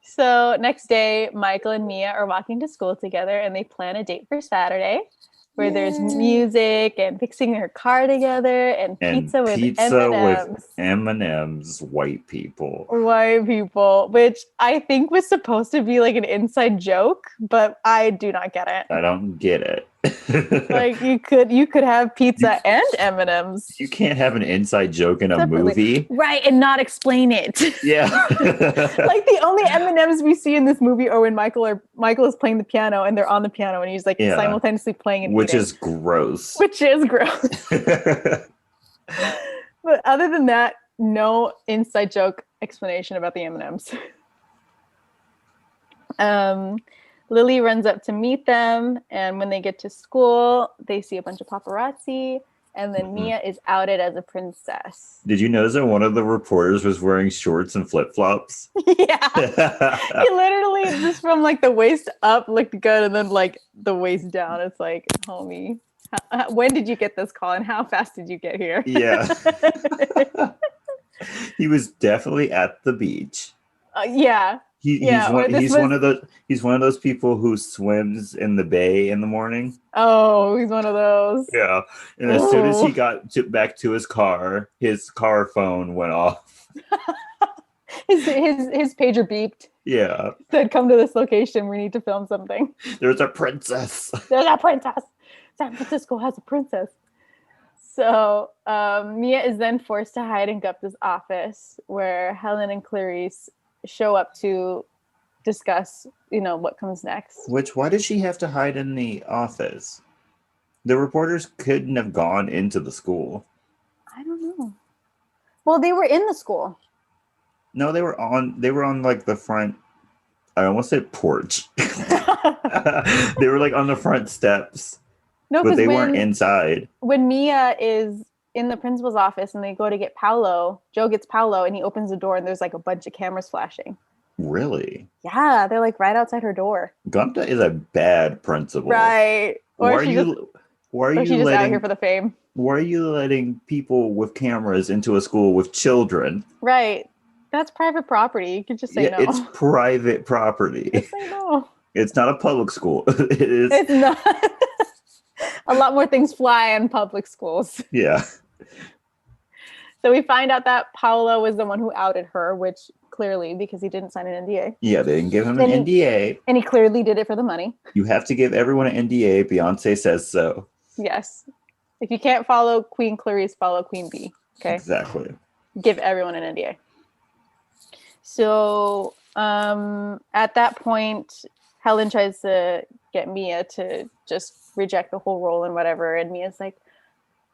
So next day, Michael and Mia are walking to school together, and they plan a date for Saturday where there's music and fixing her car together and pizza with M&Ms. White people, which I think was supposed to be like an inside joke, but I do not get it. I don't get it. Like you could have pizza and M&Ms. You can't have an inside joke in a movie, right, and not explain it. Yeah. Like the only M&Ms we see in this movie are when Michael is playing the piano and they're on the piano and he's like simultaneously playing and which eating. is gross. But other than that, no inside joke explanation about the M&Ms. Lily runs up to meet them, and when they get to school, they see a bunch of paparazzi, and then Mia is outed as a princess. Did you notice that one of the reporters was wearing shorts and flip-flops? Yeah. He literally, just from like the waist up looked good, and then like the waist down, it's like, homie, when did you get this call, and how fast did you get here? Yeah. He was definitely at the beach. Yeah. He's one of those people who swims in the bay in the morning. Oh, he's one of those. Yeah, and as soon as he got back to his car phone went off. his pager beeped. Yeah, said, "Come to this location. We need to film something." There's a princess. San Francisco has a princess. So Mia is then forced to hide in Gupta's office, where Helen and Clarice show up to discuss, what comes next. Why did she have to hide in the office? The reporters couldn't have gone into the school. I don't know. Well, they were in the school. No, they were on like the front. I almost said porch. They were like on the front steps. No, but they weren't inside. When Mia is in the principal's office and they go to get Paolo, Joe gets Paolo and he opens the door and there's like a bunch of cameras flashing. Really? Yeah, they're like right outside her door. Gupta is a bad principal. Right. Why are you just out here for the fame? Why are you letting people with cameras into a school with children? Right. That's private property. You could just say no. It's private property. Just say no. It's not a public school. It's not. A lot more things fly in public schools. Yeah. So we find out that Paolo was the one who outed her, which clearly, because he didn't sign an NDA. Yeah, they didn't give him an NDA. And he clearly did it for the money. You have to give everyone an NDA. Beyonce says so. Yes. If you can't follow Queen Clarice, follow Queen Bee. Okay. Exactly. Give everyone an NDA. So at that point, Helen tries to get Mia to just reject the whole role and whatever. And Mia's like,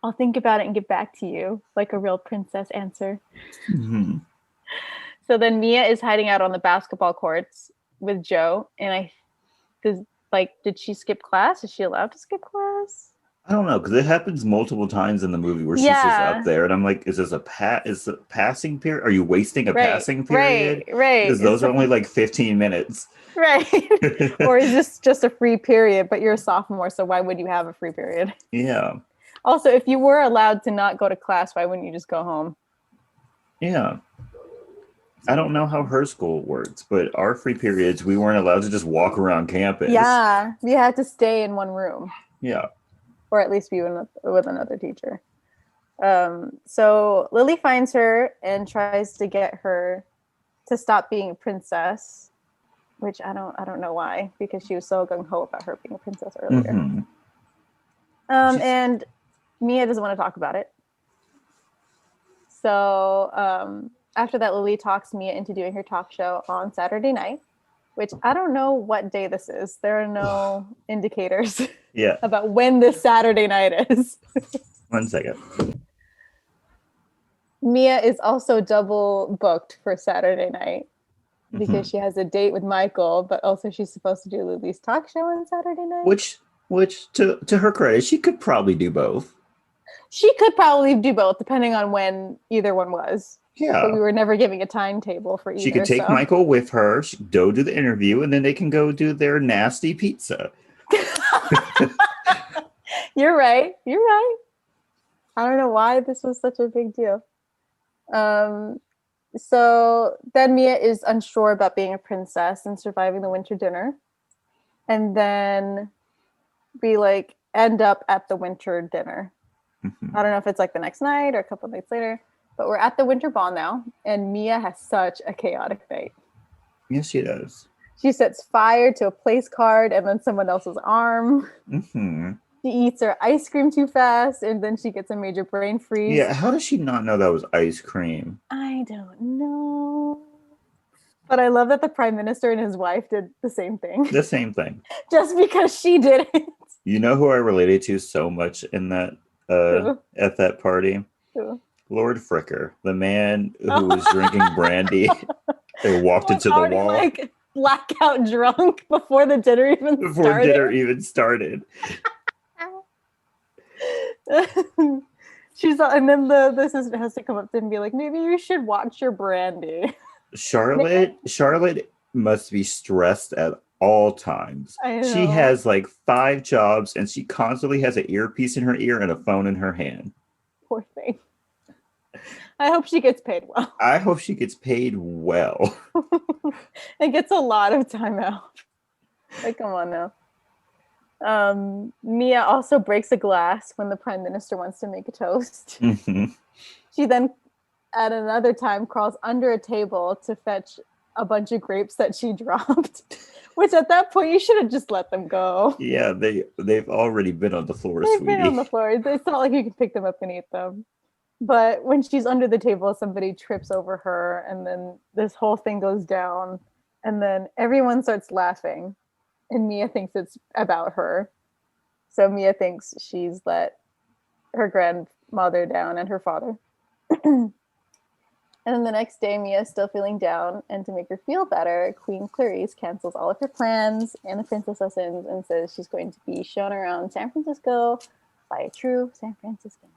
I'll think about it and get back to you, like a real princess answer. Mm-hmm. So then Mia is hiding out on the basketball courts with Joe. And did she skip class? Is she allowed to skip class? I don't know, because it happens multiple times in the movie where she's just up there, and I'm like, is this a passing period? Are you wasting a passing period? Right. Because those are only like 15 minutes. Right. Or is this just a free period, but you're a sophomore, so why would you have a free period? Yeah. Also, if you were allowed to not go to class, why wouldn't you just go home? Yeah. I don't know how her school works, but our free periods, we weren't allowed to just walk around campus. Yeah. You had to stay in one room. Yeah. Or at least be with another teacher. So Lily finds her and tries to get her to stop being a princess, which I don't know why, because she was so gung-ho about her being a princess earlier. Mm-hmm. And Mia doesn't want to talk about it. So after that, Lily talks Mia into doing her talk show on Saturday night, which I don't know what day this is. There are no indicators about when this Saturday night is. 1 second. Mia is also double booked for Saturday night because she has a date with Michael, but also she's supposed to do Lily's talk show on Saturday night. Which to her credit, she could probably do both. She could probably do both, depending on when either one was. Yeah. But we were never giving a timetable for either. She could take Michael with her, go do the interview, and then they can go do their nasty pizza. You're right. I don't know why this was such a big deal. So then Mia is unsure about being a princess and surviving the winter dinner. And then we end up at the winter dinner. I don't know if it's like the next night or a couple of nights later. But we're at the winter ball now, and Mia has such a chaotic night. Yes, she does. She sets fire to a place card and then someone else's arm. Mm-hmm. She eats her ice cream too fast, and then she gets a major brain freeze. Yeah, how does she not know that was ice cream? I don't know. But I love that the prime minister and his wife did the same thing. The same thing. Just because she did it. You know who I related to so much in that at that party? Who? Lord Fricker, the man who was drinking brandy and walked into the wall. Like blackout drunk before the dinner even started. She's and then the assistant has to come up to him and be like, maybe you should watch your brandy. Charlotte must be stressed at all times. I know. She has like 5 jobs and she constantly has an earpiece in her ear and a phone in her hand. Poor thing. I hope she gets paid well. I hope she gets paid well. And gets a lot of time out. Like, come on now. Mia also breaks a glass when the prime minister wants to make a toast. Mm-hmm. She then, at another time, crawls under a table to fetch a bunch of grapes that she dropped. Which at that point, you should have just let them go. Yeah, they've already been on the floor, They've sweetie. been on the floor. It's not like you can pick them up and eat them. But when she's under the table, somebody trips over her, and then this whole thing goes down, and then everyone starts laughing, and Mia thinks it's about her. So Mia thinks she's let her grandmother down and her father. And then the next day, Mia is still feeling down, and to make her feel better, Queen Clarice cancels all of her plans and the princess lessons and says she's going to be shown around San Francisco by a true San Franciscan.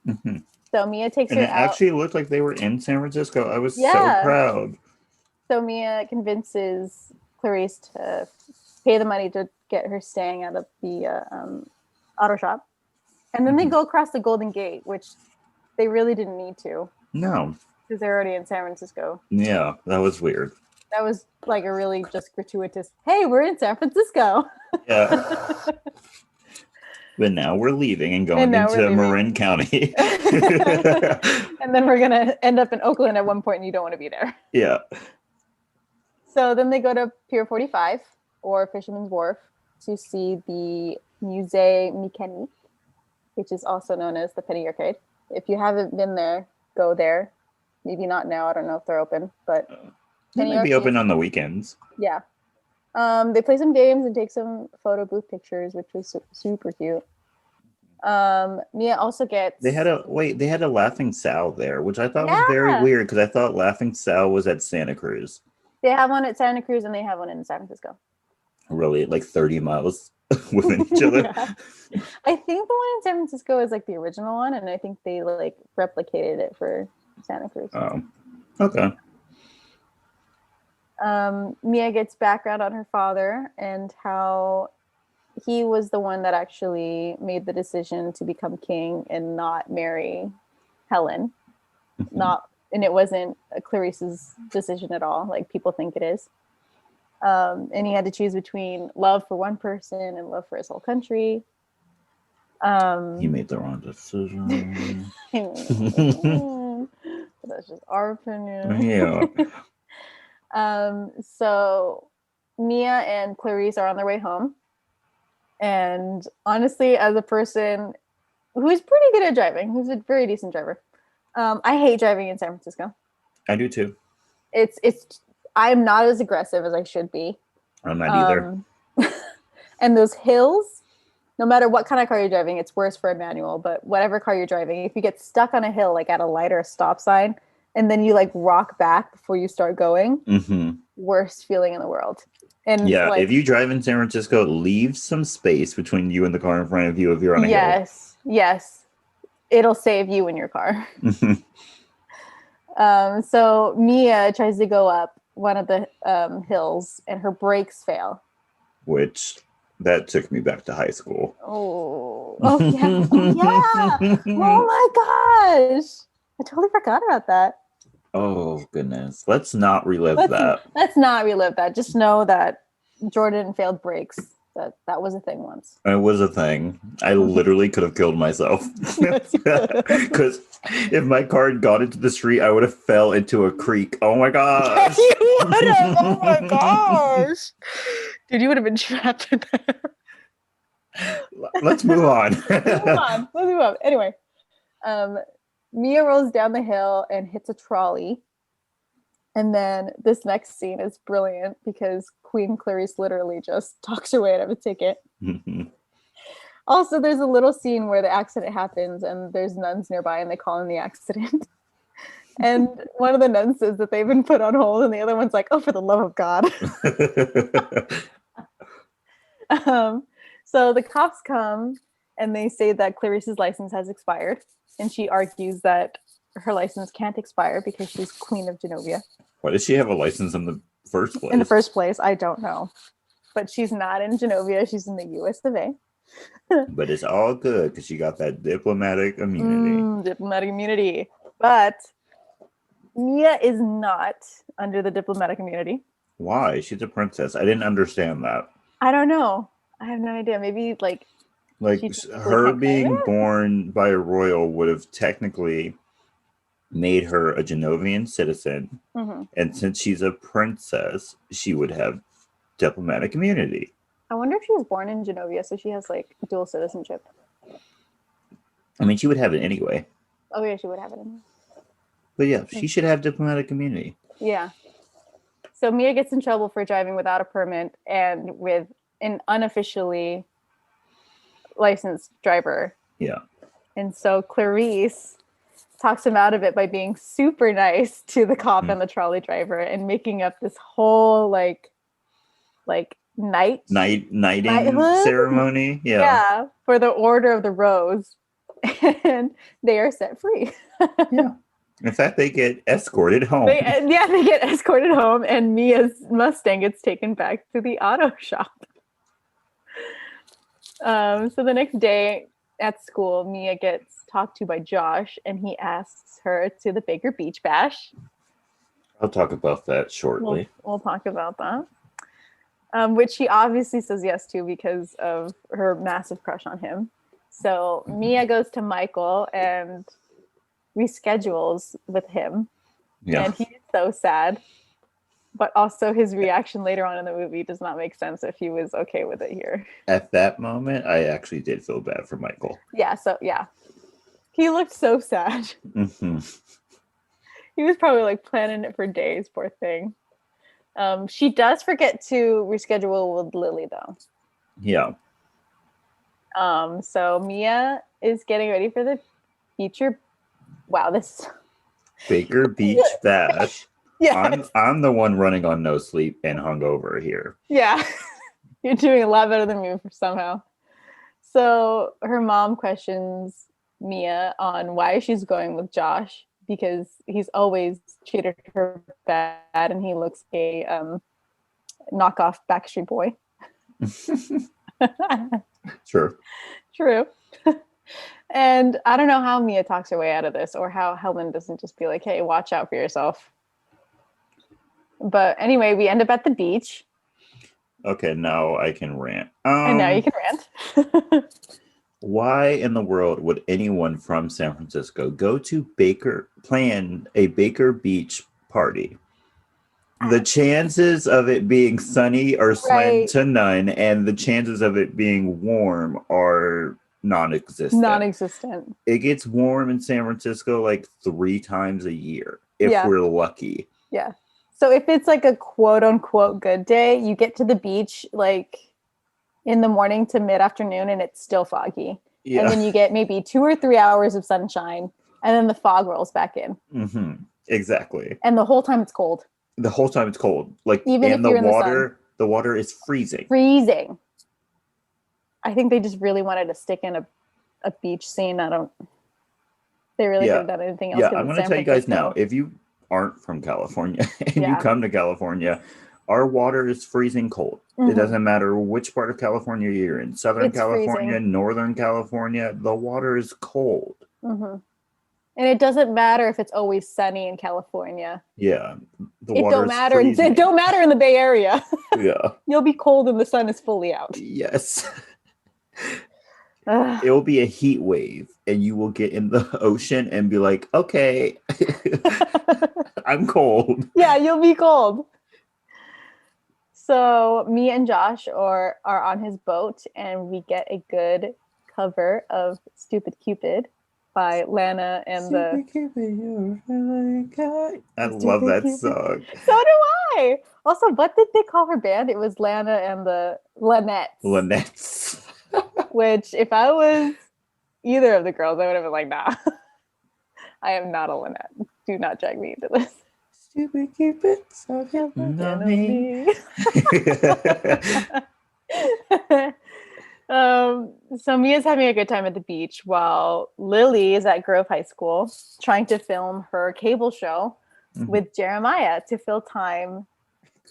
Mm-hmm. So Mia takes her out. And it actually looked like they were in San Francisco. I was so proud. So Mia convinces Clarice to pay the money to get her staying out of the auto shop. And then they go across the Golden Gate, which they really didn't need to. No. Because they're already in San Francisco. Yeah, that was weird. That was like a really just gratuitous, hey, we're in San Francisco. Yeah. But now we're leaving and And going now we're into leaving. Marin County. And then we're gonna end up in Oakland at one point, and you don't want to be there. Yeah. So then they go to Pier 45 or Fisherman's Wharf to see the Musée Mécanique, which is also known as the Penny Arcade. If you haven't been there, go there. Maybe not now. I don't know if they're open, but They might be open on the weekends. Yeah. They play some games and take some photo booth pictures, which was super cute. Mia also gets. They had a Laughing Sal there, which I thought was very weird because I thought Laughing Sal was at Santa Cruz. They have one at Santa Cruz and they have one in San Francisco. Really, like 30 miles within each other. Yeah. I think the one in San Francisco is like the original one, and I think they like replicated it for Santa Cruz. Oh, okay. Mia gets background on her father and how he was the one that actually made the decision to become king and not marry Helen. And it wasn't Clarice's decision at all, like people think it is. And he had to choose between love for one person and love for his whole country. He made the wrong decision. That's just our opinion. Yeah. So Mia and Clarice are on their way home. And honestly, as a person who's pretty good at driving, who's a very decent driver, I hate driving in San Francisco. I do too. I'm not as aggressive as I should be. I'm not either. And those hills, no matter what kind of car you're driving, it's worse for a manual, but whatever car you're driving, if you get stuck on a hill, like at a light or a stop sign, and then you like rock back before you start going, worst feeling in the world. And yeah, if you drive in San Francisco, leave some space between you and the car in front of you if you're on a hill. Yes. It'll save you in your car. So Mia tries to go up one of the hills and her brakes fail. Which, that took me back to high school. Oh yeah. Oh my gosh. I totally forgot about that. Oh, goodness. Let's not relive that. Let's not relive that. Just know that Jordan failed brakes. That was a thing once. It was a thing. I literally could have killed myself. Because if my car had gone into the street, I would have fell into a creek. Oh my gosh. You would have. Oh my gosh. Dude, you would have been trapped in there. Let's move on. Let's move on. Anyway, Mia rolls down the hill and hits a trolley. And then this next scene is brilliant because Queen Clarice literally just talks her way out of a ticket. Also, there's a little scene where the accident happens and there's nuns nearby and they call in the accident. And one of the nuns says that they've been put on hold and the other one's like, oh, for the love of God. So the cops come and they say that Clarice's license has expired. And she argues that her license can't expire because she's Queen of Genovia. Why does she have a license in the first place? In the first place, I don't know. But she's not in Genovia. She's in the US of A. But it's all good because she got that diplomatic immunity. Diplomatic immunity. But Mia is not under the diplomatic immunity. Why? She's a princess. I didn't understand that. I don't know. I have no idea. Maybe like her being born by a royal would have technically made her a Genovian citizen. And since she's a princess, she would have diplomatic immunity. I wonder if she was born in Genovia, so she has like dual citizenship. I mean, she would have it anyway. Oh yeah, she would have it anyway. But yeah, she should have diplomatic immunity. Yeah. So Mia gets in trouble for driving without a permit and with an unofficially licensed driver. Yeah. And so Clarice talks him out of it by being super nice to the cop and the trolley driver and making up this whole like knighting ceremony. Yeah, for the Order of the Rose. And they are set free. Yeah. In fact, they get escorted home. They get escorted home, and Mia's Mustang gets taken back to the auto shop. So the next day at school, Mia gets talked to by Josh, and he asks her to the Baker Beach Bash. I'll talk about that shortly. We'll talk about that. Which she obviously says yes to because of her massive crush on him. So Mia goes to Michael and reschedules with him. Yeah. And he's so sad. But also his reaction later on in the movie does not make sense if he was okay with it here. At that moment, I actually did feel bad for Michael. Yeah, he looked so sad. Mm-hmm. He was probably like planning it for days, poor thing. She does forget to reschedule with Lily though. Yeah. So Mia is getting ready for the feature. Wow, this Baker Beach Bash. yeah, I'm the one running on no sleep and hungover here. yeah. You're doing a lot better than me somehow. So her mom questions Mia on why she's going with Josh because he's always treated her bad and he looks a knockoff Backstreet Boy. Sure. True. And I don't know how Mia talks her way out of this or how Helen doesn't just be like, hey, watch out for yourself. But anyway, we end up at the beach. Okay, now I can rant. And now you can rant. Why in the world would anyone from San Francisco go to plan a Baker Beach party? The chances of it being sunny are slim to none, and the chances of it being warm are non-existent. It gets warm in San Francisco like 3 times a year if we're lucky. Yeah. So if it's like a quote unquote good day, you get to the beach like in the morning to mid-afternoon and it's still foggy. Yeah. And then you get maybe 2 or 3 hours of sunshine and then the fog rolls back in. Mm-hmm. Exactly. And the whole time it's cold. The whole time it's cold. Like, even if you're in the water is freezing. Freezing. I think they just really wanted to stick in a beach scene. They really could have done anything else. Yeah, I'm going to tell you guys now, if you aren't from California and you come to California, our water is freezing cold. Mm-hmm. It doesn't matter which part of California you're in. Southern California, freezing. Northern California, the water is cold. Mm-hmm. And it doesn't matter if it's always sunny in California. Yeah. It don't matter in the Bay Area. Yeah. You'll be cold when the sun is fully out. Yes. It will be a heat wave and you will get in the ocean and be like, okay, I'm cold. Yeah, you'll be cold. So me and Josh are on his boat and we get a good cover of Stupid Cupid by Lana and Stupid Cupid, you're really I love that Cupid song. So do I. Also, what did they call her band? It was Lana and the Lanettes. Which, if I was either of the girls, I would have been like, nah. I am not a Lynette. Do not drag me into this. Stupid Cupid, so enemy. So Mia's having a good time at the beach while Lily is at Grove High School trying to film her cable show with Jeremiah to fill time.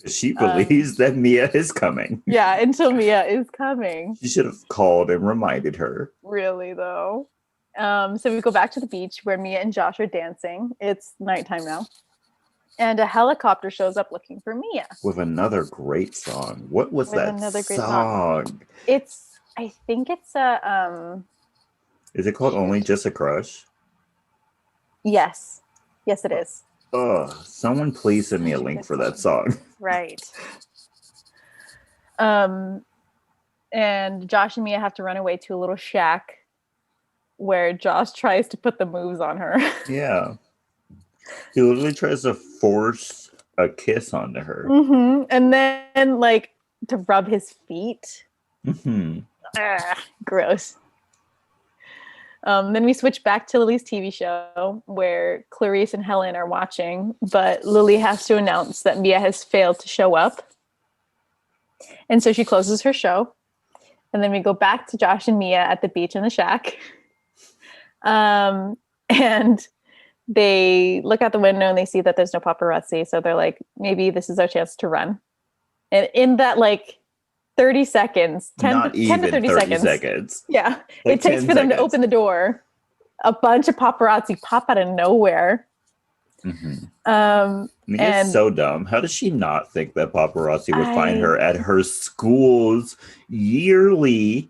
She believes that Mia is coming. Yeah, until Mia is coming. She should have called and reminded her. Really, though. So we go back to the beach where Mia and Josh are dancing. It's nighttime now. And a helicopter shows up looking for Mia. With another great song. What was that song? I think it's a... Is it called Only Just a Crush? Yes. Yes, it is. Someone please send me a link for that song. Right. And Josh and Mia have to run away to a little shack where Josh tries to put the moves on her. Yeah. He literally tries to force a kiss onto her. Mm-hmm. And then, like, to rub his feet. Mm-hmm. Gross. Then we switch back to Lily's TV show where Clarice and Helen are watching, but Lily has to announce that Mia has failed to show up. And so she closes her show. And then we go back to Josh and Mia at the beach in the shack. And they look out the window and they see that there's no paparazzi. So they're like, maybe this is our chance to run. And in that, like, 30 seconds, 10 to 30 seconds. Yeah. Like it takes for them to open the door. A bunch of paparazzi pop out of nowhere. Mm-hmm. Mia's so dumb. How does she not think that paparazzi would find her at her school's yearly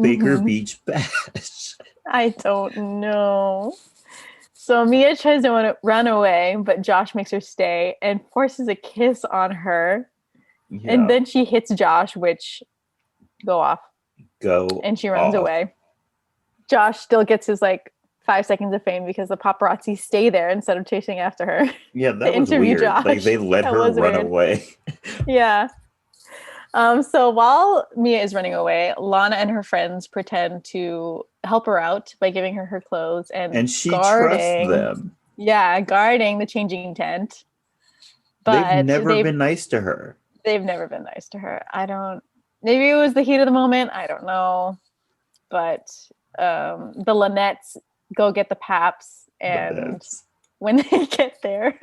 Baker Mhm. Beach Bash. I don't know. So Mia tries to run away, but Josh makes her stay and forces a kiss on her. And Yeah, then she hits Josh, which go off, go and she runs off. away. Josh still gets his like 5 seconds of fame because the paparazzi stay there instead of chasing after her Yeah, to that was interview weird. Like Josh. they let That her was run weird. away. Yeah. So while Mia is running away, Lana and her friends pretend to help her out by giving her her clothes and And she trusts guarding, them. yeah, guarding the changing tent. They've But never been nice to her. they've never been nice to her. I don't. Maybe it was the heat of the moment. I don't know. But the Lynette's go get the Paps, The and beds. when they get there,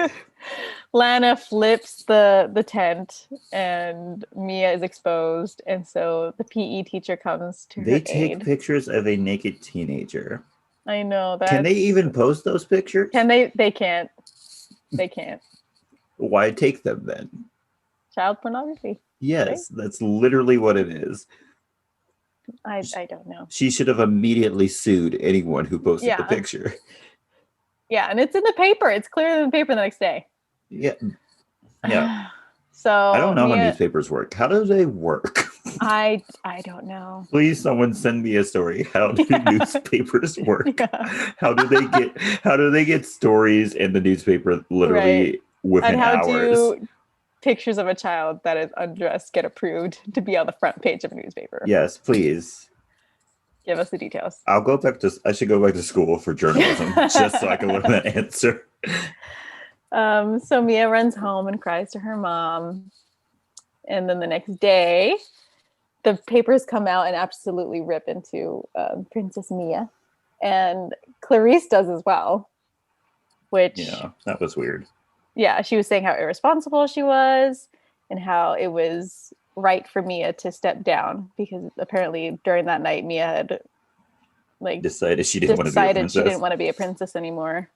Lana flips the tent, and Mia is exposed, and so the PE teacher comes to They her take aid. pictures of a naked teenager. I know Can they that's. even post those pictures? Can they? They can't. They can't. Why take them then? Child pornography, right? Yes, that's literally what it is. I don't know. She should have immediately sued anyone who posted the Yeah, picture. yeah, and it's in the paper. It's clearly in the paper the next day. Yeah, yeah. I don't So know how Mia, newspapers work. How do they work? I don't know. Please, someone send me a story. How do Yeah, newspapers work? yeah, How do they get stories in the newspaper right. literally And within how hours? do pictures of a child that is undressed get approved to be on the front page of a newspaper? Yes, please. Give us the details. I should go back to school for journalism just so I can learn that answer. So Mia runs home and cries to her mom. And then the next day, the papers come out and absolutely rip into Princess Mia. And Clarice does as well, which, Yeah, that was weird. yeah, she was saying how irresponsible she was and how it was right for Mia to step down because apparently during that night, Mia had like Decided she didn't want to be a decided she didn't princess. want to be a princess anymore.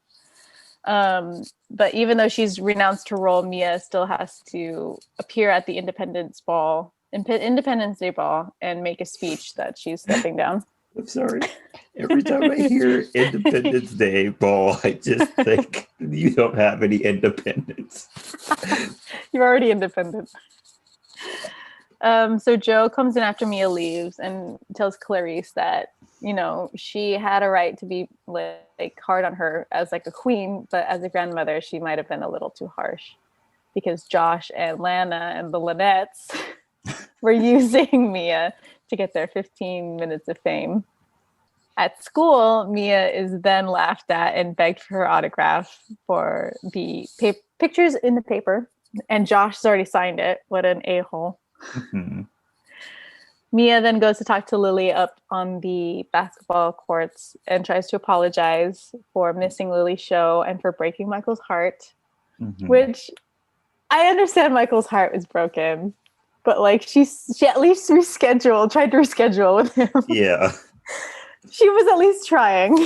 But even though she's renounced her role, Mia still has to appear at the Independence Day ball, and make a speech that she's stepping down. I'm sorry. Every time I hear Independence Day ball, I just think you don't have any independence. You're already independent. So Joe comes in after Mia leaves and tells Clarice that she had a right to be like hard on her as like a queen, but as a grandmother, she might have been a little too harsh because Josh and Lana and the Lynette's were using Mia to get their 15 minutes of fame. At school, Mia is then laughed at and begged for her autograph for the pictures in the paper. And Josh has already signed it. What an a-hole. Mhm. Mia then goes to talk to Lily up on the basketball courts and tries to apologize for missing Lily's show and for breaking Michael's heart, Mhm. which I understand Michael's heart was broken, but like she at least tried to reschedule with him. Yeah. She was at least trying.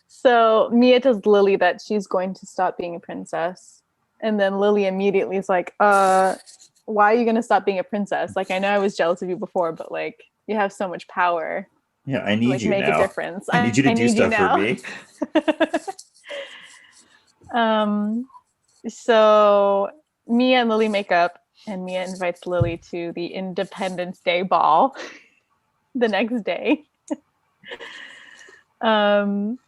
So Mia tells Lily that she's going to stop being a princess. And then Lily immediately is like, why are you going to stop being a princess? Like, I know I was jealous of you before, but like, you have so much power Yeah, I to need like you make a now. difference. I need you to I do need you stuff for now. me. um, so Mia and Lily make up, and Mia invites Lily to the Independence Day ball the next day. And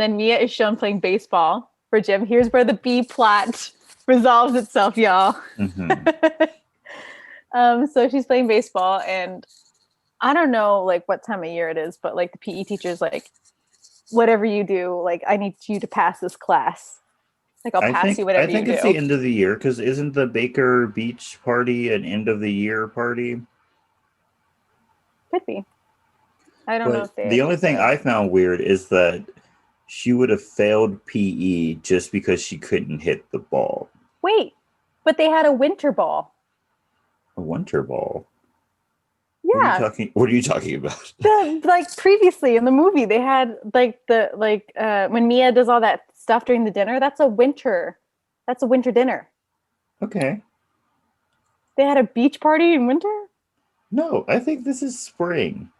then Mia is shown playing baseball for Jim. Here's where the B plot resolves itself, y'all. Mhm. So she's playing baseball, and I don't know like what time of year it is, but like the PE teacher's like, whatever you do, like I need you to pass this class. Like I'll pass you I whatever you think it's the do. end of the year because isn't the Baker Beach party an end of the year party? Could be. I don't know But if they the ever only thing said. I found weird is that she would have failed PE just because she couldn't hit the ball. Wait, but they had a winter ball. A winter ball. Yeah, What are you talking about? like previously in the movie, they had like when Mia does all that stuff during the dinner. That's a winter. That's a winter dinner. Okay. They had a beach party in winter. No, I think this is spring.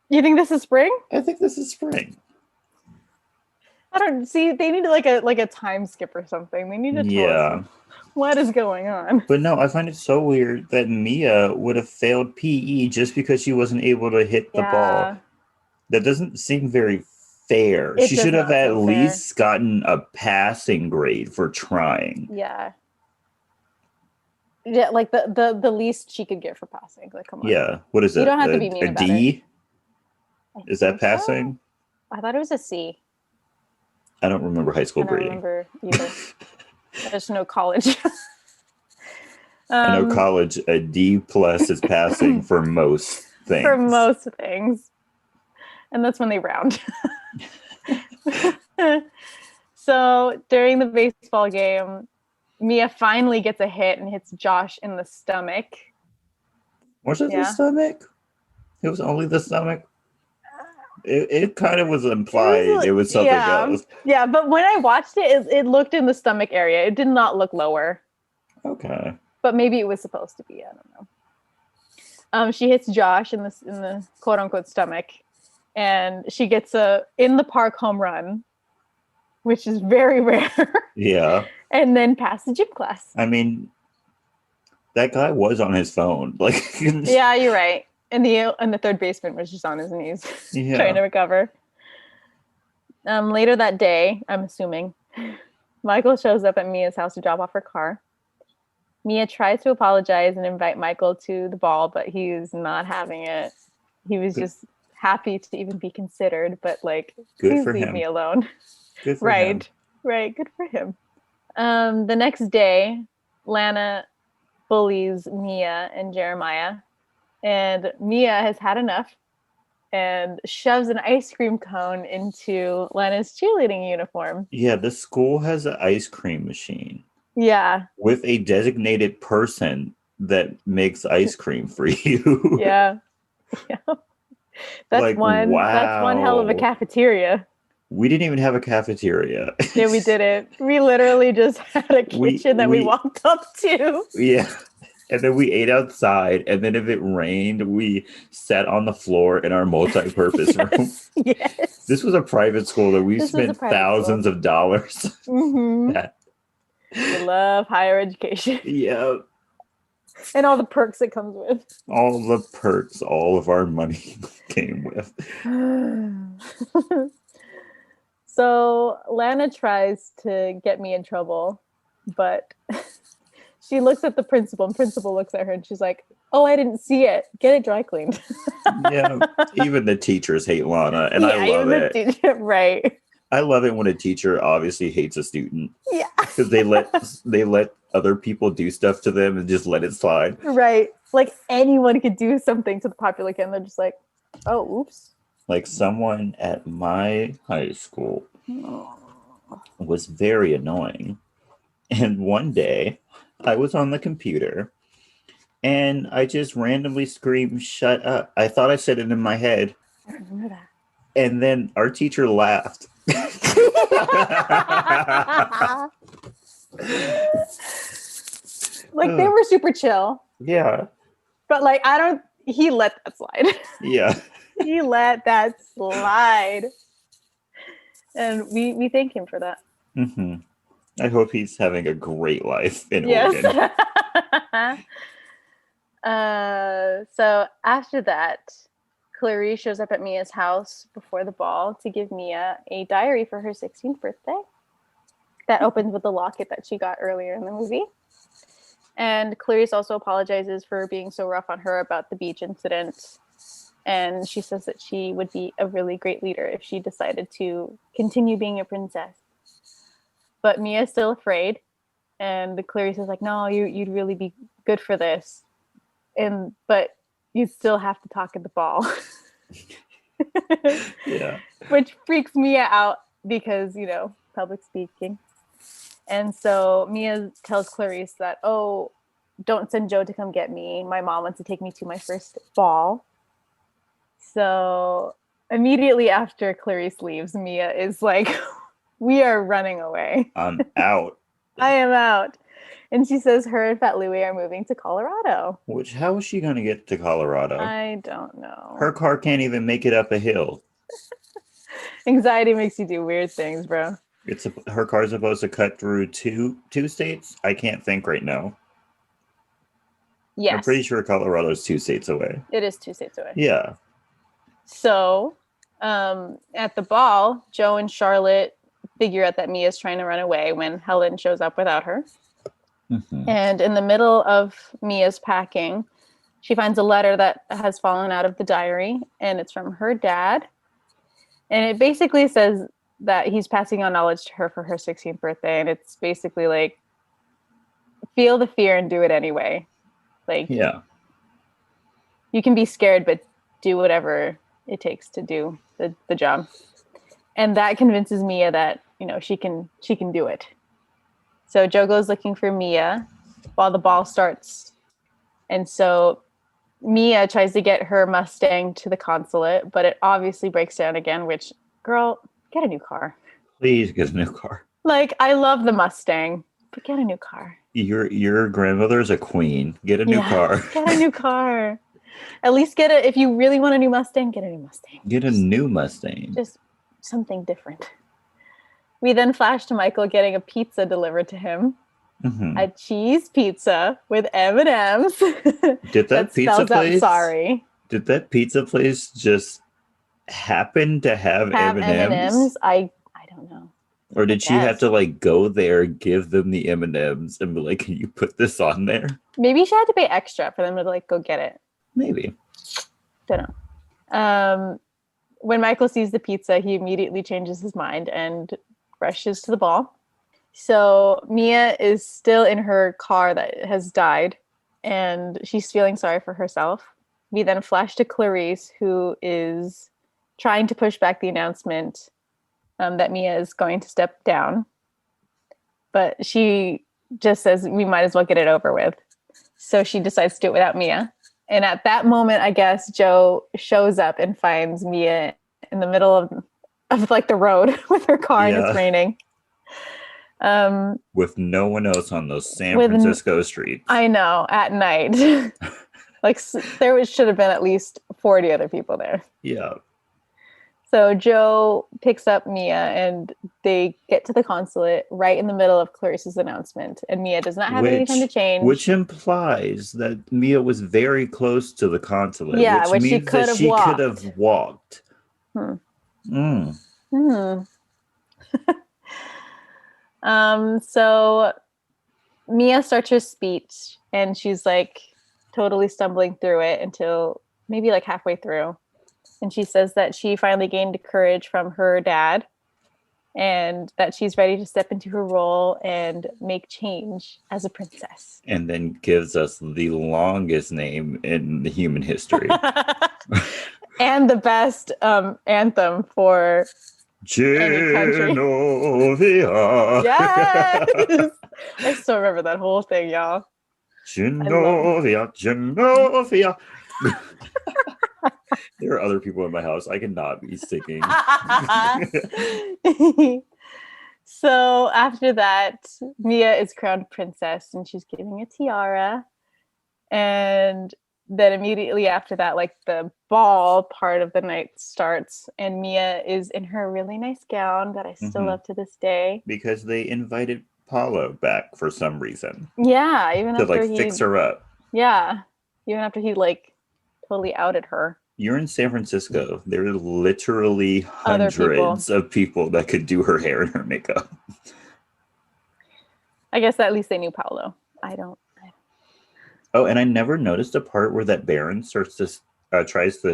You think this is spring? I think this is spring. I don't see. They need like a time skip or something. They need to tell Yeah. us what is going on. But no, I find it so weird that Mia would have failed PE just because she wasn't able to hit the ball. Yeah, That doesn't seem very fair. it She does should have not at feel fair. least gotten a passing grade for trying. Yeah, yeah, like the least she could get for passing. Like, come on, Yeah. What is you it? don't have to be A mean about it. D? I Is that think so. passing? I thought it was a C. I don't remember high school I don't grading. remember either. There's no college. I know um, college, a D plus is passing for most for things. most things, and that's when they round. So during the baseball game, Mia finally gets a hit and hits Josh in the stomach. Was it the Yeah. stomach? It was only the stomach. It kind of was It implied was, it was something yeah. else. Yeah, but when I watched it looked in the stomach area. It did not look lower, Okay. but maybe it was supposed to be. I don't know. She hits Josh in the quote unquote stomach, and she gets a in the park home run, which is very rare. Yeah. And then pass the gym class. I mean, that guy was on his phone. Like, Yeah, you're right. And the third baseman was just on his knees yeah. trying to recover. Later that day, I'm assuming, Michael shows up at Mia's house to drop off her car. Mia tries to apologize and invite Michael to the ball, but he's not having it. He was just happy to even be considered, but like, Good please for leave him. me alone. Good for Right, him. right. Good for him. The next day, Lana bullies Mia and Jeremiah, and Mia has had enough and shoves an ice cream cone into Lana's cheerleading uniform. Yeah, the school has an ice cream machine Yeah, with a designated person that makes ice cream for you. yeah, yeah. Like, That's one hell of a wow. cafeteria. We didn't even have a cafeteria. Yeah, we did it. We literally just had a kitchen that we walked up to. Yeah. And then we ate outside, and then if it rained, we sat on the floor in our multi-purpose room. Yes. This was a private school that we spent thousands of dollars at. We love higher education. Yeah. And all the perks it comes with. All the perks, all of our money came with. So Lana tries to get me in trouble, but she looks at the principal, and principal looks at her, and she's like, "Oh, I didn't see it. Get it dry cleaned." Yeah, even the teachers hate Lana, and I love it. Right. I love it when a teacher obviously hates a student. Yeah, because they let other people do stuff to them and just let it slide. Right. Like anyone could do something to the popular kid, and they're just like, "Oh, oops." Like someone at my high school was very annoying. And one day I was on the computer and I just randomly screamed, "Shut up." I thought I said it in my head. I remember that. And then our teacher laughed. Like they were super chill. Yeah. But like he let that slide. Yeah. He let that slide. And we thank him for that. Mm-hmm. I hope he's having a great life in Oregon. So after that, Clarice shows up at Mia's house before the ball to give Mia a diary for her 16th birthday. That opens with the locket that she got earlier in the movie. And Clarice also apologizes for being so rough on her about the beach incident. And she says that she would be a really great leader if she decided to continue being a princess. But Mia's still afraid. And Clarice is like, "No, you'd really be good for this. But you still have to talk at the ball." Yeah. Which freaks Mia out because, public speaking. And so Mia tells Clarice that, "Oh, don't send Joe to come get me. My mom wants to take me to my first ball." So immediately after Clarice leaves, Mia is like, "We are running away. I'm out." I am out." And she says her and Fat Louie are moving to Colorado. How is she going to get to Colorado? I don't know. Her car can't even make it up a hill. Anxiety makes you do weird things, bro. Her car's supposed to cut through two states? I can't think right now. Yes. I'm pretty sure Colorado's 2 states away. It is 2 states away. Yeah. So, at the ball, Joe and Charlotte figure out that Mia's trying to run away when Helen shows up without her. Mm-hmm. And in the middle of Mia's packing, she finds a letter that has fallen out of the diary, and it's from her dad. And it basically says that he's passing on knowledge to her for her 16th birthday. And it's basically like, feel the fear and do it anyway. Like, yeah, you can be scared, but do whatever it takes to do the job. And that convinces Mia that, she can do it. So Joe goes looking for Mia while the ball starts. And so Mia tries to get her Mustang to the consulate, but it obviously breaks down again, which, girl, get a new car. Please get a new car. Like, I love the Mustang, but get a new car. Your grandmother's a queen. Get a new car. Get a new car. At least if you really want a new Mustang, get a new Mustang. Get a new Mustang. Just something different. We then flash to Michael getting a pizza delivered to him. Mm-hmm. A cheese pizza with M&Ms. Did that pizza place? Sorry. Did that pizza place just happen to have M&Ms? I don't know. Or did she have to go there, give them the M&Ms, and be like, "Can you put this on there?" Maybe she had to pay extra for them to go get it. Maybe. Don't know. When Michael sees the pizza, he immediately changes his mind and rushes to the ball. So Mia is still in her car that has died, and she's feeling sorry for herself. We then flash to Clarice, who is trying to push back the announcement that Mia is going to step down. But she just says, we might as well get it over with. So she decides to do it without Mia. And at that moment, I guess, Joe shows up and finds Mia in the middle of the road with her car and it's raining. With no one else on those San Francisco streets. I know, at night. There should have been at least 40 other people there. Yeah. So Joe picks up Mia and they get to the consulate right in the middle of Clarice's announcement. And Mia does not have any time to change. Which implies that Mia was very close to the consulate. Yeah, which means she could have walked. So Mia starts her speech and she's totally stumbling through it until maybe halfway through. And she says that she finally gained courage from her dad and that she's ready to step into her role and make change as a princess. And then gives us the longest name in the human history. And the best anthem for Genovia. Yes! I still remember that whole thing, y'all. Genovia. There are other people in my house. I cannot be singing. So after that, Mia is crowned princess and she's getting a tiara. And then immediately after that, the ball part of the night starts and Mia is in her really nice gown that I still love to this day. Because they invited Paulo back for some reason. Yeah, even after he fix her up. Yeah, even after he totally outed her. You're in San Francisco. There are literally hundreds of people that could do her hair and her makeup. I guess at least they knew Paulo. I don't. Oh, and I never noticed a part where that Baron tries to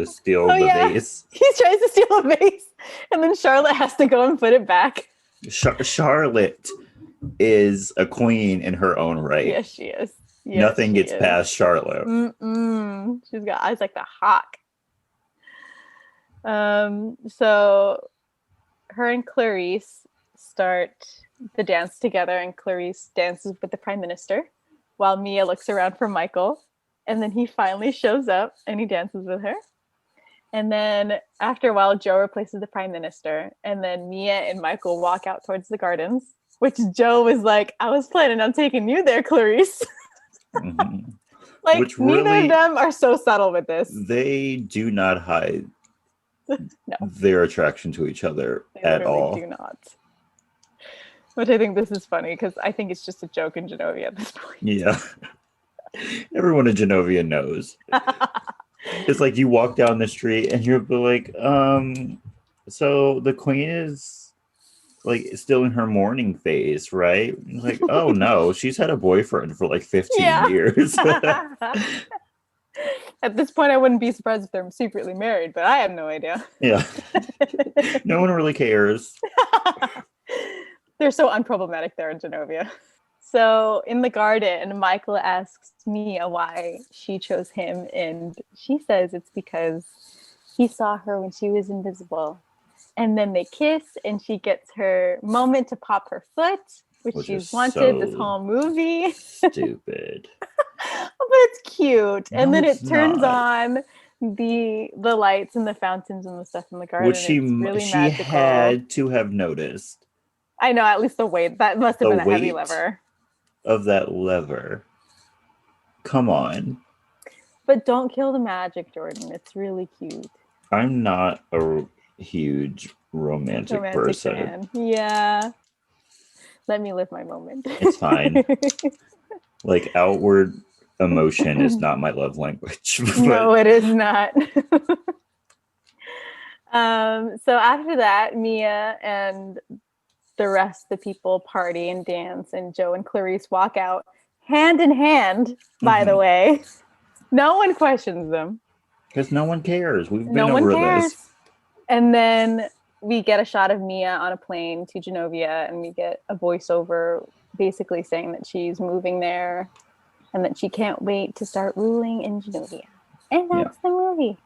steal the vase. He tries to steal a vase, and then Charlotte has to go and put it back. Charlotte is a queen in her own right. Yes, she is. Yes, Nothing gets past Charlotte. She's got eyes like the hawk. So her and Clarice start the dance together, and Clarice dances with the Prime Minister while Mia looks around for Michael. And then he finally shows up and he dances with her. And then after a while, Joe replaces the Prime Minister. And then Mia and Michael walk out towards the gardens. which Joe was like, I was planning on taking you there, Clarice. Mhm. Like, Which neither really, of them are so subtle with this. they do not hide No, their attraction to each other they at literally all. do not. Which I think this is funny because I think it's just a joke in Genovia at this point. Yeah. Everyone in Genovia knows. It's like you walk down the street and you're like, so the queen is like still in her mourning phase, right? It's like, oh no, she's had a boyfriend for like 15 Yeah. years. At this point, I wouldn't be surprised if they're secretly married, but I have no idea. Yeah. No one really cares. They're so unproblematic there in Genovia. So in the garden, Michael asks Mia why she chose him, and she says it's because he saw her when she was invisible. And then they kiss, and she gets her moment to pop her foot, which she's wanted this whole movie. Stupid. But it's cute. No, And then it's it turns not. on the lights and the fountains and the stuff in the garden. Which It's really she magical. had to have noticed. I know, at least the weight. That must have The been a heavy weight lever. of that lever. Come on. But don't kill the magic, Jordan. It's really cute. I'm not a huge romantic person. Fan. Yeah. Let me live my moment. It's fine. Like, outward emotion is not my love language. No, it is not. So after that, Mia and the rest of the people party and dance, and Joe and Clarice walk out hand in hand, by the way. No one questions them. Because no one cares. We've been over this. And then we get a shot of Mia on a plane to Genovia, and we get a voiceover basically saying that she's moving there and that she can't wait to start ruling in Genovia. And that's the movie.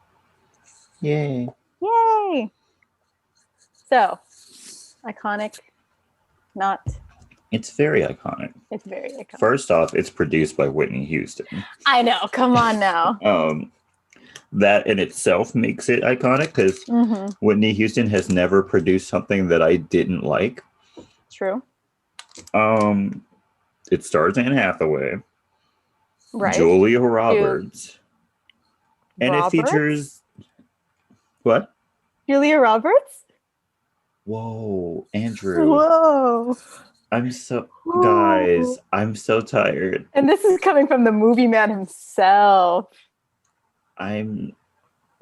Yay. Yay. So, iconic, not. It's very iconic. It's very iconic. First off, it's produced by Whitney Houston. I know. Come on now. That in itself makes it iconic because Whitney Houston has never produced something that I didn't like. True. It stars Anne Hathaway. Right. Julia Roberts. And it features... What? Julia Roberts? Whoa, Andrew. Whoa. Guys, I'm so tired. And this is coming from the movie man himself. I'm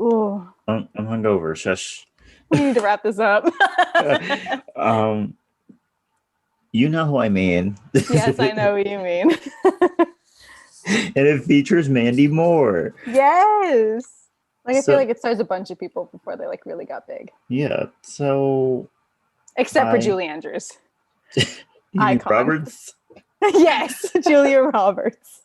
hungover. Shush. We need to wrap this up. You know who I mean. Yes, I know what you mean. And it features Mandy Moore. Yes. Like, I feel like it stars a bunch of people before they like really got big. Yeah. So. Except for Julie Andrews. Roberts? Yes, Julia Roberts.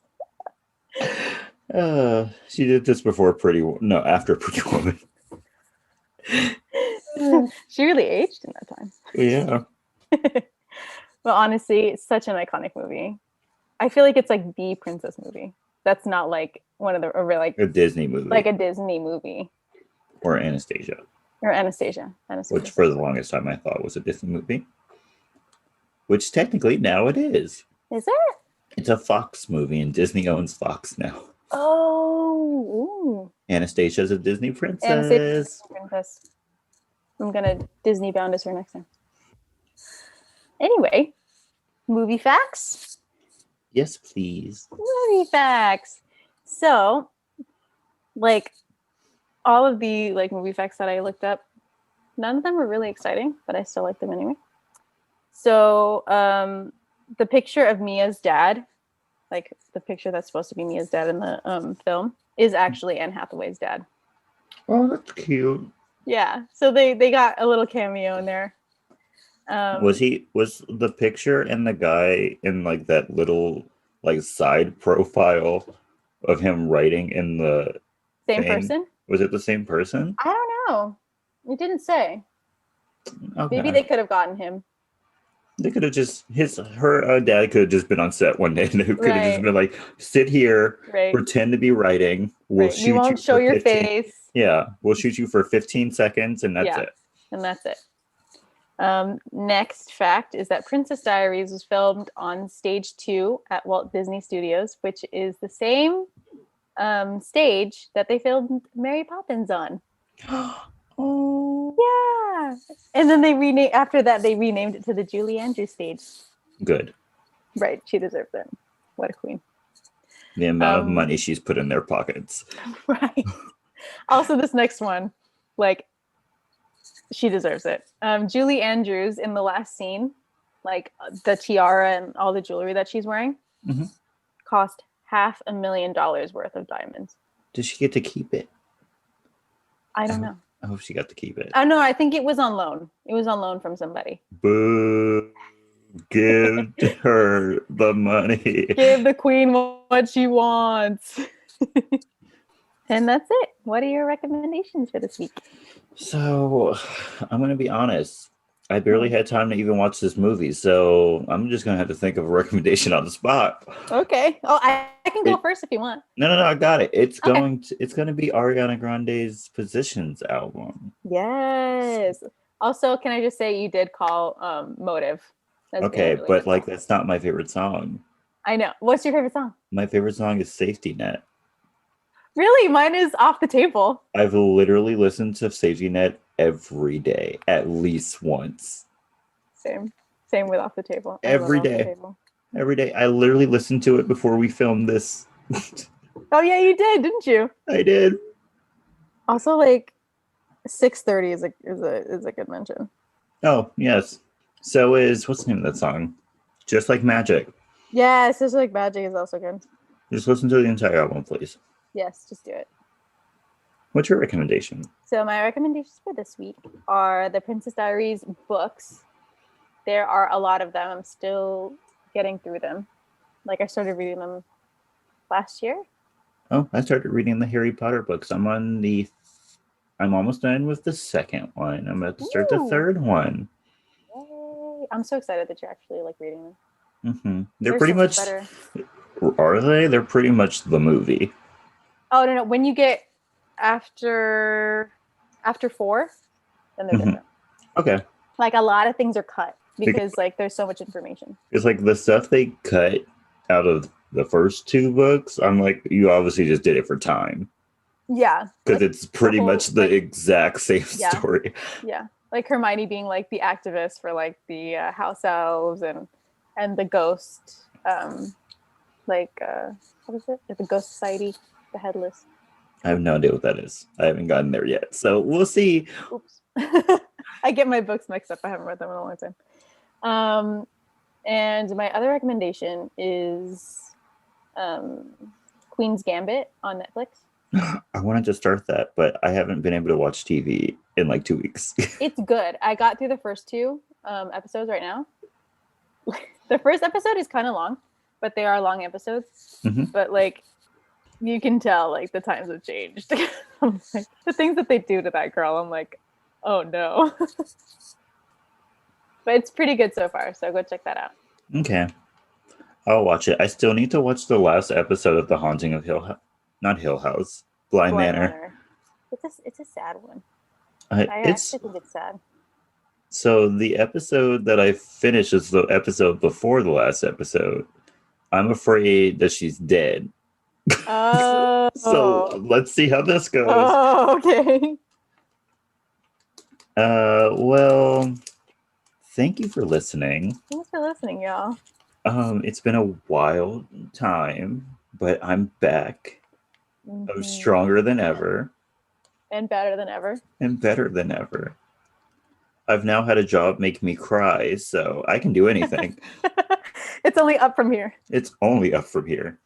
She did this before after Pretty Woman. She really aged in that time. Yeah. Well, honestly, it's such an iconic movie. I feel like it's like the princess movie. That's not like one of the like a Disney movie. Like a Disney movie. Or Anastasia. Which for the longest time I thought was a Disney movie. Which technically now it is. Is it? It's a Fox movie and Disney owns Fox now. Oh. Ooh. Anastasia's a Disney princess. Anastasia's a princess. I'm going to Disney bound us her next time. Anyway, movie facts? Yes, please. Movie facts. So, like, all of the like movie facts that I looked up, none of them were really exciting, but I still like them anyway. So, the picture of Mia's dad, like the picture that's supposed to be Mia's dad in the film, is actually Anne Hathaway's dad. Oh, that's cute. Yeah, so they got a little cameo in there. Was the picture and the guy in like that little like side profile of him writing in the same person? Was it the same person? I don't know. It didn't say. Okay. Maybe they could have gotten him. They could have her dad could have just been on set one day and it could have just been like, sit here, pretend to be writing. We'll shoot you. We won't show your face. Yeah, we'll shoot you for 15 seconds and that's it. And that's it. Next fact is that Princess Diaries was filmed on stage 2 at Walt Disney Studios, which is the same stage that they filmed Mary Poppins on. Oh, Yeah. And then they renamed it to the Julie Andrews stage. good. Right. She deserves it. What a queen. The amount of money she's put in their pockets. Right. Also, this next one, like, she deserves it. Julie Andrews in the last scene, like the tiara and all the jewelry that she's wearing, cost $500,000 worth of diamonds. Did she get to keep it? I don't know. I hope she got to keep it. Oh no, I think it was on loan. It was on loan from somebody. Boo! Give her the money. Give the queen what she wants. And that's it. What are your recommendations for this week? So, I'm going to be honest. I barely had time to even watch this movie, so I'm just going to have to think of a recommendation on the spot. Okay. Oh, I can go first if you want. No, I got it. It's going to be Ariana Grande's Positions album. Yes. Also, can I just say you did call Motive. Okay, really but like that's not my favorite song. I know. What's your favorite song? My favorite song is Safety Net. Really? Mine is Off the Table. I've literally listened to Safety Net every day, at least once. Same with Off the Table. Every day. Every day. I literally listened to it before we filmed this. Oh yeah, you did, didn't you? I did. Also, like 6:30 is a good mention. Oh, yes. So what's the name of that song? Just Like Magic. Yes, Just Like Magic is also good. Just listen to the entire album, please. Yes, just do it. What's your recommendation? So my recommendations for this week are the Princess Diaries books. There are a lot of them. I'm still getting through them. Like I started reading them last year. Oh, I started reading the Harry Potter books. I'm almost done with the second one. I'm about to start the third one. Yay. I'm so excited that you're actually like reading them. Mm-hmm. They're pretty much better. Are they? They're pretty much the movie. Oh no! When you get after 4, then they're different. Okay. Like a lot of things are cut because like there's so much information. It's like the stuff they cut out of the first 2 books. I'm like, you obviously just did it for time. Yeah. Because it's pretty much the exact same story. Yeah. Like Hermione being like the activist for like the house elves and the ghost, what is it? The Ghost Society, the Headless. I have no idea what that is. I haven't gotten there yet, so we'll see. Oops. I get my books mixed up. I haven't read them in a long time. And my other recommendation is Queen's Gambit on Netflix. I wanted to start that, but I haven't been able to watch TV in like 2 weeks. It's good. I got through the first 2 episodes right now. The first episode is kind of long, but they are long episodes. Mm-hmm. But like, you can tell like the times have changed. I'm like, the things that they do to that girl, I'm like, oh no. But it's pretty good so far, so go check that out. Okay. I'll watch it. I still need to watch the last episode of The Haunting of Bly Manor. It's a sad one. I actually think it's sad. So the episode that I finished is the episode before the last episode. I'm afraid that she's dead. Oh. So let's see how this goes. Oh, okay. Well, thank you for listening. Thanks for listening, y'all. It's been a wild time, but I'm back. Mm-hmm. I'm stronger than ever. And better than ever. And better than ever. I've now had a job make me cry, so I can do anything. It's only up from here. It's only up from here.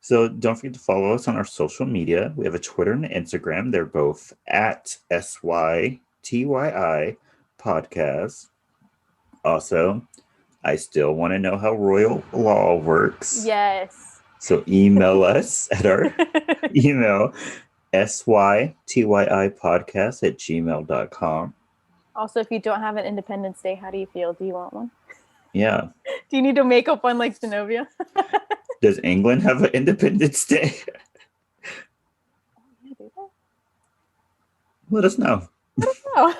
So don't forget to follow us on our social media. We have a Twitter and an Instagram. They're both at SYTYI podcast. Also, I still want to know how royal law works. Yes. So email us at our email, sytyi.podcast@gmail.com. Also, if you don't have an Independence Day, how do you feel? Do you want one? Yeah. Do you need to make up one like Zenobia? Does England have an Independence Day? Yeah, do they? Let us know. Let us know.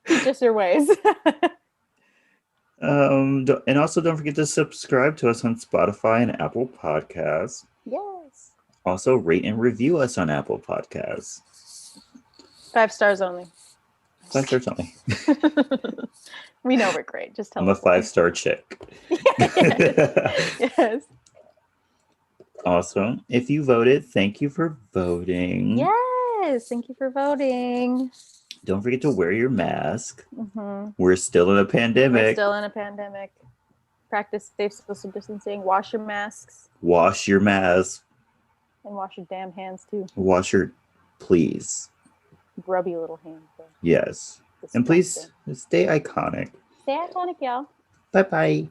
Teach us your ways. And also don't forget to subscribe to us on Spotify and Apple Podcasts. Yes. Also rate and review us on Apple Podcasts. 5 stars only. 5 stars only. We know we're great. Just tell I'm a us why. 5-star chick. Yes. Also, if you voted, thank you for voting. Yes. Thank you for voting. Don't forget to wear your mask. Mm-hmm. We're still in a pandemic. We're still in a pandemic. Practice safe social distancing. Wash your masks. Wash your mask. And wash your damn hands too. Wash your, please. Grubby little hands. Though. Yes. Disgusting. And please stay iconic. Stay iconic, y'all. Bye-bye.